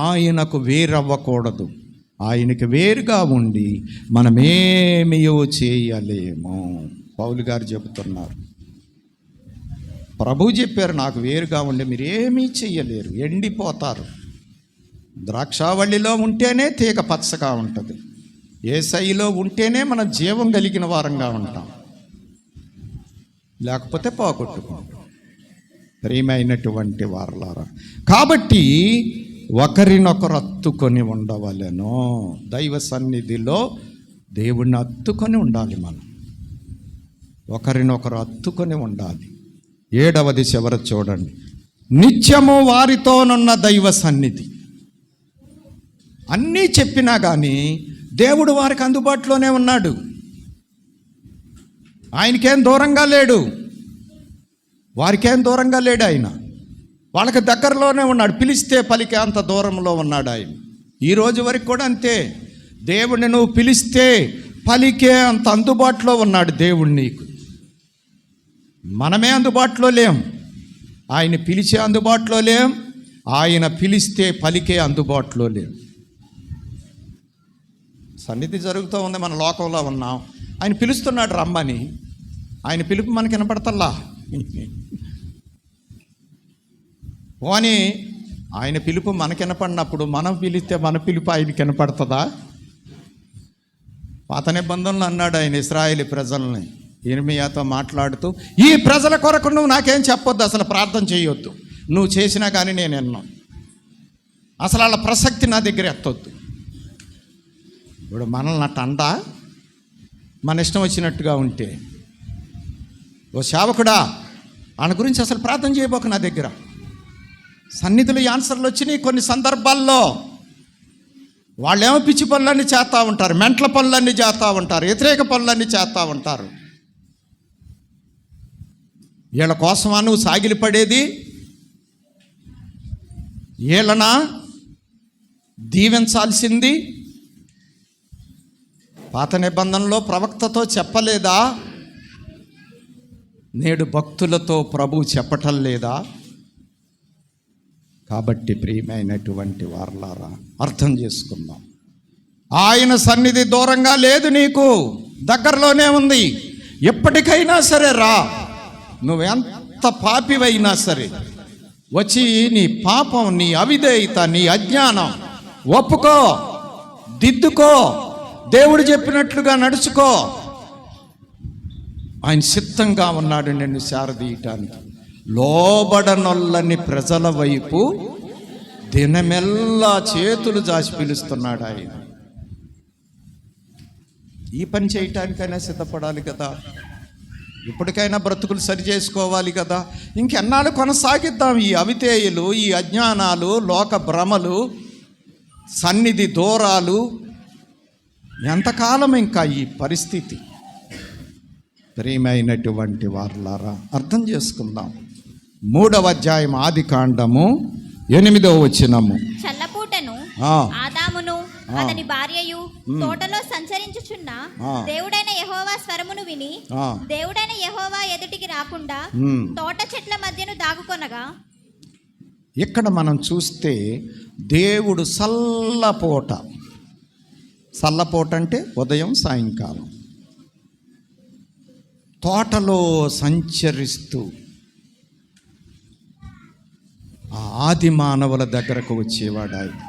ఆయనకు వేరవ్వకూడదు. ఆయనకి వేరుగా ఉండి మనమేమియో చేయలేము. పౌలు గారు చెబుతున్నారు, ప్రభు చెప్పారు, నాకు వేరుగా ఉండి మీరు ఏమీ చెయ్యలేరు, ఎండిపోతారు. ద్రాక్షావళిలో ఉంటేనే తీగ పచ్చగా ఉంటుంది, యేసయ్యలో ఉంటేనే మనం జీవం కలిగిన వారంగా ఉంటాం, లేకపోతే పోగొట్టుకుంటాం. ప్రియమైనటువంటి వారలారా, కాబట్టి ఒకరినొకరు హత్తుకొని ఉండవలెను. దైవ సన్నిధిలో దేవుణ్ణి హత్తుకొని ఉండాలి. మనం ఒకరినొకరు హత్తుకొని ఉండాలి. 7వది చివర చూడండి, నిత్యము వారితోనున్న దైవ సన్నిధి. అన్నీ చెప్పినా కానీ దేవుడు వారికి అందుబాటులోనే ఉన్నాడు. ఆయనకేం దూరంగా లేడు, వారికేం దూరంగా లేడు. ఆయన వాళ్ళకి దగ్గరలోనే ఉన్నాడు. పిలిస్తే పలికే అంత దూరంలో ఉన్నాడు ఆయన. ఈ రోజు వరకు కూడా అంతే. దేవుణ్ణి నువ్వు పిలిస్తే పలికే అంత అందుబాటులో ఉన్నాడు దేవుడు నీకు. మనమే అందుబాటులో లేం, ఆయన పిలిచే అందుబాటులో లేం, ఆయన పిలిస్తే పలికే అందుబాటులో లేం. సన్నిధి జరుగుతూ ఉంది, మన లోకంలో ఉన్నాం. ఆయన పిలుస్తున్నాడు రమ్మని, ఆయన పిలుపు మనకి వినపడతల్లా. పోనీ ఆయన పిలుపు మనకి వినపడినప్పుడు మనం పిలిస్తే మన పిలుపు ఆయనకి వినపడుతుందా? పాత నిబంధనలు అన్నాడు ఆయన ఇశ్రాయేలు ప్రజల్ని, ఇర్మీయాతో మాట్లాడుతూ, ఈ ప్రజల కొరకు నువ్వు నాకేం చెప్పొద్దు, అసలు ప్రార్థన చేయొద్దు, నువ్వు చేసినా కానీ నేను విన్నాను, అసలు వాళ్ళ ప్రసక్తి నా దగ్గర ఎత్తొద్దు. ఇప్పుడు మనల్ని అట్ట అంటా, మన ఇష్టం వచ్చినట్టుగా ఉంటే, ఓ సేవకుడా ఆయన గురించి అసలు ప్రార్థన చేయబోక నా దగ్గర. సన్నిధులు ఆన్సర్లు వచ్చినాయి కొన్ని సందర్భాల్లో. వాళ్ళేమో పిచ్చి పనులన్నీ చేస్తూ ఉంటారు, మెంట్ల పనులన్నీ చేస్తూ ఉంటారు, వ్యతిరేక పనులన్నీ చేస్తూ ఉంటారు. వీళ్ళ కోసమా నువ్వు సాగిలిపడేది? వీళ్ళనా దీవించాల్సింది? పాత నిబంధనలో ప్రవక్తతో చెప్పలేదా? నేడు భక్తులతో ప్రభు చెప్పటం లేదా? కాబట్టి ప్రియమైనటువంటి వారలారా, అర్థం చేసుకుందాం. ఆయన సన్నిధి దూరంగా లేదు, నీకు దగ్గరలోనే ఉంది. ఎప్పటికైనా సరే రా, నువ్వెంత పాపివైనా సరే వచ్చి నీ పాపం, నీ అవిధేయత, నీ అజ్ఞానం ఒప్పుకో, దిద్దుకో, దేవుడు చెప్పినట్లుగా నడుచుకో. ఆయన సిద్ధంగా ఉన్నాడు నిన్ను శారదీయటానికి. లోబడనొల్లని ప్రజల వైపు దినమెల్లా చేతులు జాచి పిలుస్తున్నాడు ఆయన. ఈ పని చేయటానికైనా సిద్ధపడాలి కదా. ఇప్పటికైనా బ్రతుకులు సరి చేసుకోవాలి కదా. ఇంకెన్నాళ్ళు కొనసాగిద్దాం ఈ అవిధేయులు, ఈ అజ్ఞానాలు, లోక భ్రమలు, సన్నిధి దూరాలు? ఎంతకాలం ఇంకా ఈ పరిస్థితి? ప్రియమైనటువంటి వారలారా, అర్థం చేసుకుందాం. 3వ అధ్యాయం ఆదికాండము 8వ వచనము. చల్లపూటను ఆ. ఆదామును అతని భార్యయు తోటలో సంచరించుచున్న దేవుడైన యెహోవా స్వరమును విని దేవుడైన యెహోవా ఎదుటికి రాకుండా తోట చెట్ల మధ్యను దాగుకొనగా. ఇక్కడ మనం చూస్తే దేవుడు చల్లపూట అంటే ఉదయం సాయంకాలం తోటలో సంచరిస్తూ ఆ ఆది మానవుల దగ్గరకు వచ్చేవాడు ఆయన.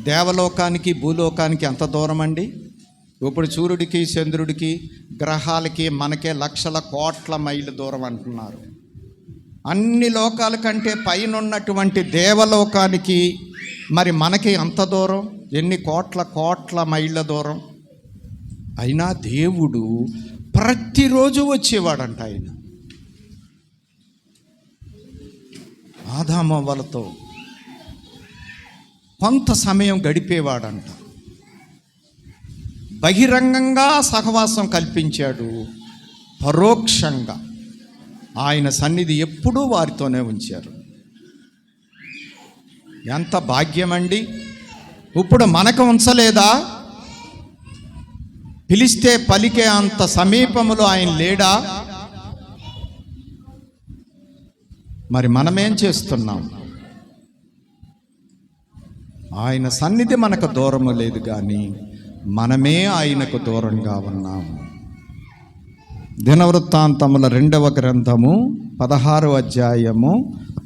దేవలోకానికి భూలోకానికి ఎంత దూరం అండి? ఇప్పుడు సూర్యుడికి, చంద్రుడికి, గ్రహాలకి మనకే లక్షల కోట్ల మైళ్ళ దూరం అంటున్నారు. అన్ని లోకాల కంటే పైన ఉన్నటువంటి దేవలోకానికి మరి మనకి అంత దూరం, ఎన్ని కోట్ల మైళ్ళ దూరం. అయినా దేవుడు ప్రతిరోజు వచ్చేవాడంట. ఆయన ఆదామవ్వలతో కొంత సమయం గడిపేవాడంట. బహిరంగంగా సహవాసం కల్పించాడు, పరోక్షంగా ఆయన సన్నిధి ఎప్పుడూ వారితోనే ఉంచారు. ఎంత భాగ్యమండి! ఇప్పుడు మనకు ఉంచలేదా? పిలిస్తే పలికే అంత సమీపములో ఆయన లేడా? మరి మనమేం చేస్తున్నాం? ఆయన సన్నిధి మనకు దూరము లేదు, కానీ మనమే ఆయనకు దూరంగా ఉన్నాము. దినవృత్తాంతముల 2వ గ్రంథము 16వ అధ్యాయము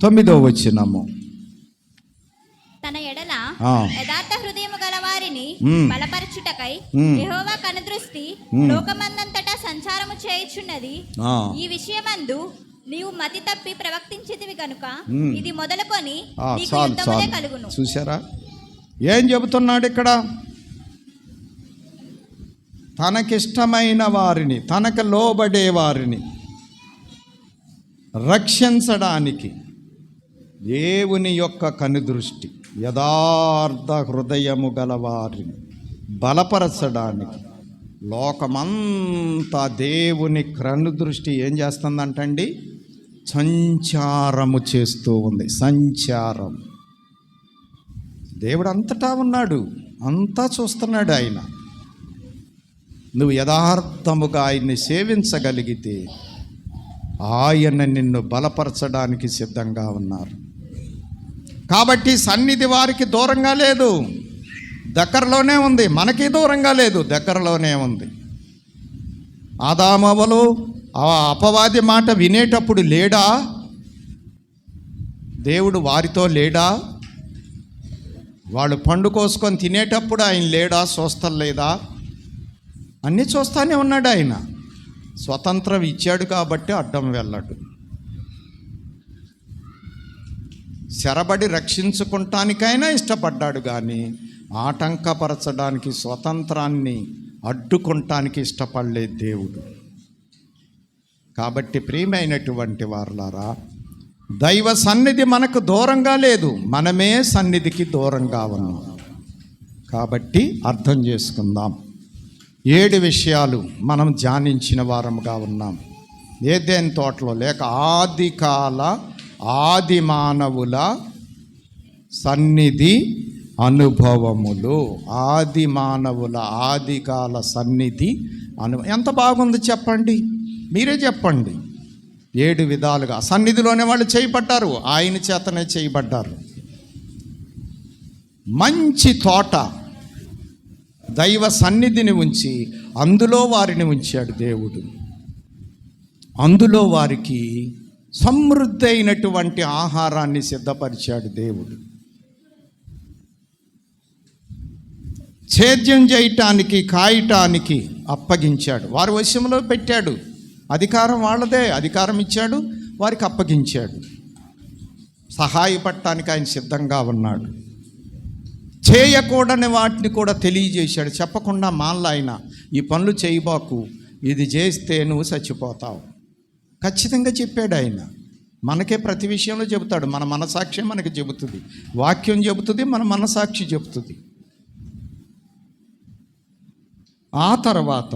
9వ వచనము. తన ఎడల యథార్థ హృదయము గల వారిని బలపరచుటకై యెహోవా కనుదృష్టి లోకమందంతటా సంచారము చేయుచున్నది. ఈ విషయమందు నీవు మతి తప్పి ప్రవర్తించితివి కనుక ఇది మొదలుకొని నీకు యుద్ధములే కలుగును. చూసారా ఏం చెబుతున్నాడు ఇక్కడ? తనకిష్టమైన వారిని, తనకు లోబడే వారిని రక్షించడానికి దేవుని యొక్క కనుదృష్టి, యథార్థ హృదయము గల వారిని బలపరచడానికి లోకమంతా దేవుని కనుదృష్టి ఏం చేస్తుందంటండి? సంచారము చేస్తూ ఉంది. సంచారం. దేవుడు అంతటా ఉన్నాడు, అంతా చూస్తున్నాడు ఆయన. నువ్వు యథార్థముగా ఆయన్ని సేవించగలిగితే ఆయన నిన్ను బలపరచడానికి సిద్ధంగా ఉన్నారు. కాబట్టి సన్నిధి వారికి దూరంగా లేదు, దగ్గరలోనే ఉంది. మనకి దూరంగా లేదు, దగ్గరలోనే ఉంది. ఆదామవ్వలు ఆ అపవాది మాట వినేటప్పుడు లేడా? దేవుడు వారితో లేడా? వాళ్ళు పండు కోసుకొని తినేటప్పుడు ఆయన లేడా? చూస్తలేదా? అన్నీ చూస్తానే ఉన్నాడు ఆయన. స్వతంత్రం ఇచ్చాడు కాబట్టి అడ్డం వెళ్ళడు. శరబడి రక్షించుకుంటానికైనా ఇష్టపడ్డాడు, కానీ ఆటంకపరచడానికి, స్వతంత్రాన్ని అడ్డుకుంటానికి ఇష్టపడలేదు దేవుడు. కాబట్టి ప్రియమైనటువంటి వారలారా, దైవ సన్నిధి మనకు దూరంగా లేదు, మనమే సన్నిధికి దూరంగా ఉన్నాం. కాబట్టి అర్థం చేసుకుందాం. 7 విషయాలు మనం ధ్యానించిన వారముగా ఉన్నాం. ఏదెన్ తోటలో లేక ఆది మానవుల సన్నిధి అనుభవములు. ఆది మానవుల ఆదికాల సన్నిధి ఎంత బాగుంది చెప్పండి, మీరే చెప్పండి. 7 విధాలుగా సన్నిధిలోనే వాళ్ళు చేయబడ్డారు, ఆయన చేతనే చేయబడ్డారు. మంచి తోట, దైవ సన్నిధిని ఉంచి అందులో వారిని ఉంచాడు దేవుడు. అందులో వారికి సమృద్ధి అయినటువంటి ఆహారాన్ని సిద్ధపరిచాడు దేవుడు. సేద్యం చేయటానికి, కాయటానికి అప్పగించాడు, వారి వశంలో పెట్టాడు. అధికారం వాళ్ళదే, అధికారం ఇచ్చాడు, వారికి అప్పగించాడు. సహాయపడటానికి ఆయన సిద్ధంగా ఉన్నాడు. చేయకూడని వాటిని కూడా తెలియజేశాడు. చెప్పకుండా మానలా ఆయన, ఈ పనులు చేయబాకు, ఇది చేస్తే నువ్వు చచ్చిపోతావు. ఖచ్చితంగా చెప్పాడు ఆయన. మనకే ప్రతి విషయంలో చెబుతాడు. మన మనసాక్షి మనకి చెబుతుంది, వాక్యం చెబుతుంది, మన మనసాక్షి చెబుతుంది. ఆ తర్వాత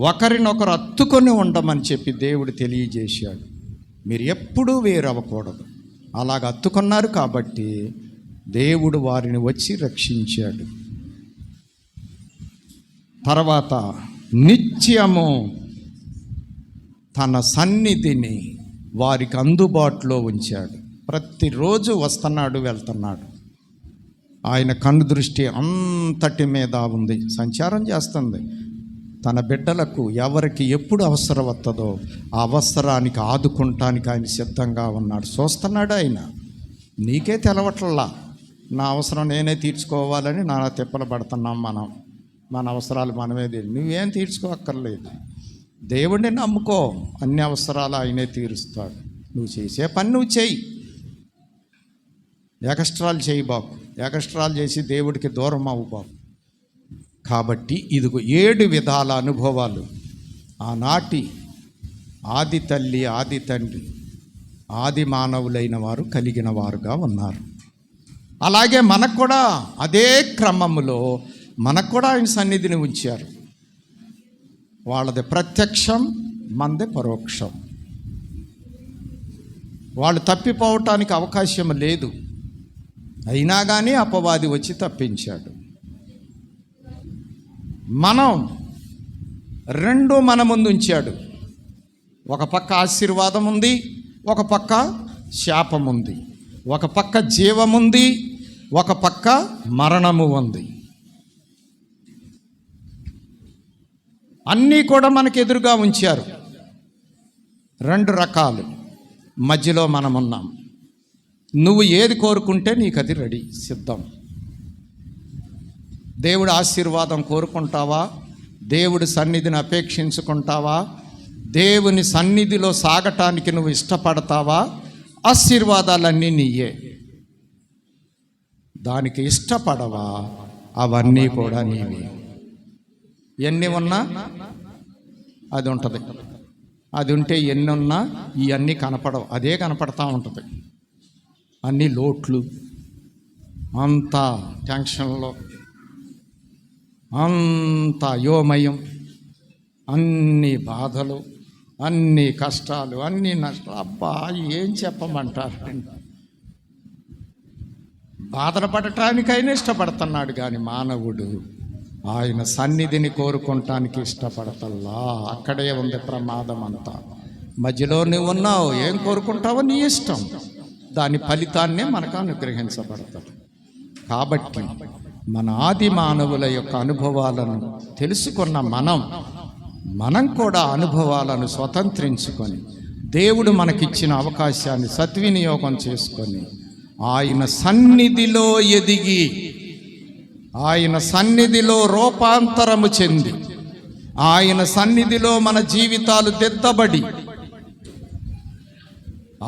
ఒకరినొకరు అత్తుకొని ఉండమని చెప్పి దేవుడు తెలియజేశాడు. మీరు ఎప్పుడూ వేరవ్వకూడదు. అలాగ అత్తుకున్నారు కాబట్టి దేవుడు వారిని వచ్చి రక్షించాడు. తర్వాత నిత్యము తన సన్నిధిని వారికి అందుబాటులో ఉంచాడు. ప్రతిరోజు వస్తున్నాడు, వెళ్తున్నాడు. ఆయన కన్ను దృష్టి అంతటి మీద ఉంది, సంచారం చేస్తుంది. తన బిడ్డలకు ఎవరికి ఎప్పుడు అవసరం వస్తుందో ఆ అవసరానికి ఆదుకుంటానికి ఆయన సిద్ధంగా ఉన్నాడు. చూస్తున్నాడు ఆయన. నీకే తెలవట్లా, నా అవసరం నేనే తీర్చుకోవాలని నానా తిప్పలు పడుతున్నాం మనం. మన అవసరాలు మనమే నువ్వేం తీర్చుకోక్కర్లేదు. దేవుడిని నమ్ముకో, అన్ని అవసరాలు ఆయనే తీరుస్తాడు. నువ్వు చేసే పని నువ్వు చెయ్యి, ఎక్స్ట్రాలు చేయి బాకు. ఎక్స్ట్రాలు చేసి దేవుడికి దూరం అవ్వు బాకు. కాబట్టి ఇదిగో 7 విధాల అనుభవాలు ఆనాటి ఆది తల్లి, ఆది తండ్రి, ఆది మానవులైన వారు కలిగిన వారుగా ఉన్నారు. అలాగే మనకు కూడా అదే క్రమములో మనకు కూడా ఆయన సన్నిధిని ఉంచారు. వాళ్ళది ప్రత్యక్షం, మనది పరోక్షం. వాళ్ళు తప్పిపోవటానికి అవకాశం లేదు. అయినా కానీ అపవాది వచ్చి తప్పించాడు. మనం 2 మన ముందు ఉంచాడు. ఒక పక్క ఆశీర్వాదం ఉంది, ఒక పక్క శాపం ఉంది. ఒక పక్క జీవం ఉంది, ఒక పక్క మరణము ఉంది. అన్నీ కూడా మనకు ఎదురుగా ఉంచారు. 2 రకాలు మధ్యలో మనం ఉన్నాం. నువ్వు ఏది కోరుకుంటే నీకు అది రెడీ, సిద్ధం. దేవుడు ఆశీర్వాదం కోరుకుంటావా? దేవుడి సన్నిధిని అపేక్షించుకుంటావా? దేవుని సన్నిధిలో సాగటానికి నువ్వు ఇష్టపడతావా? ఆశీర్వాదాలన్నీ నీయే. దానికి ఇష్టపడవా? అవన్నీ కూడా నీవే. ఎన్ని ఉన్నా అది ఉంటుంది. అది ఉంటే ఎన్ని ఉన్నా ఇవన్నీ కనపడవు, అదే కనపడతా ఉంటుంది. అన్ని లోట్లు, అంతా టెన్షన్లో, అంత అయోమయం, అన్ని బాధలు, అన్ని కష్టాలు, అన్ని నష్టాలు. అబ్బా, ఏం చెప్పమంటారండి? బాధలు పడటానికైనా ఇష్టపడుతున్నాడు కానీ మానవుడు ఆయన సన్నిధిని కోరుకుంటానికి ఇష్టపడతల్లా. అక్కడే ఉంది ప్రమాదం అంతా. మధ్యలో నువ్వు ఉన్నావు, ఏం కోరుకుంటావో నీ ఇష్టం. దాని ఫలితాన్నే మనకు అనుగ్రహించబడతాడు. కాబట్టి మన ఆది మానవుల యొక్క అనుభవాలను తెలుసుకున్న మనం కూడా అనుభవాలను స్వతంత్రించుకొని దేవుడు మనకిచ్చిన అవకాశాన్ని సద్వినియోగం చేసుకొని ఆయన సన్నిధిలో ఎదిగి, ఆయన సన్నిధిలో రూపాంతరము చెంది, ఆయన సన్నిధిలో మన జీవితాలు దిద్దబడి,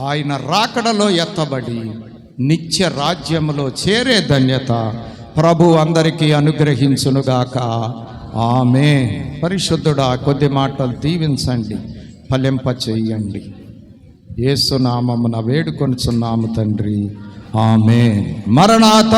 ఆయన రాకడలో ఎత్తబడి నిత్య రాజ్యములో చేరే ధన్యత ప్రభు అందరికీ అనుగ్రహించునుగాక. ఆమేన్. పరిశుద్ధుడా, కొద్ది మాటలు దీవించండి, ఫలింప చెయ్యండి. యేసు నామమున వేడుకొనుచున్నాము తండ్రి. ఆమేన్. మరణాత.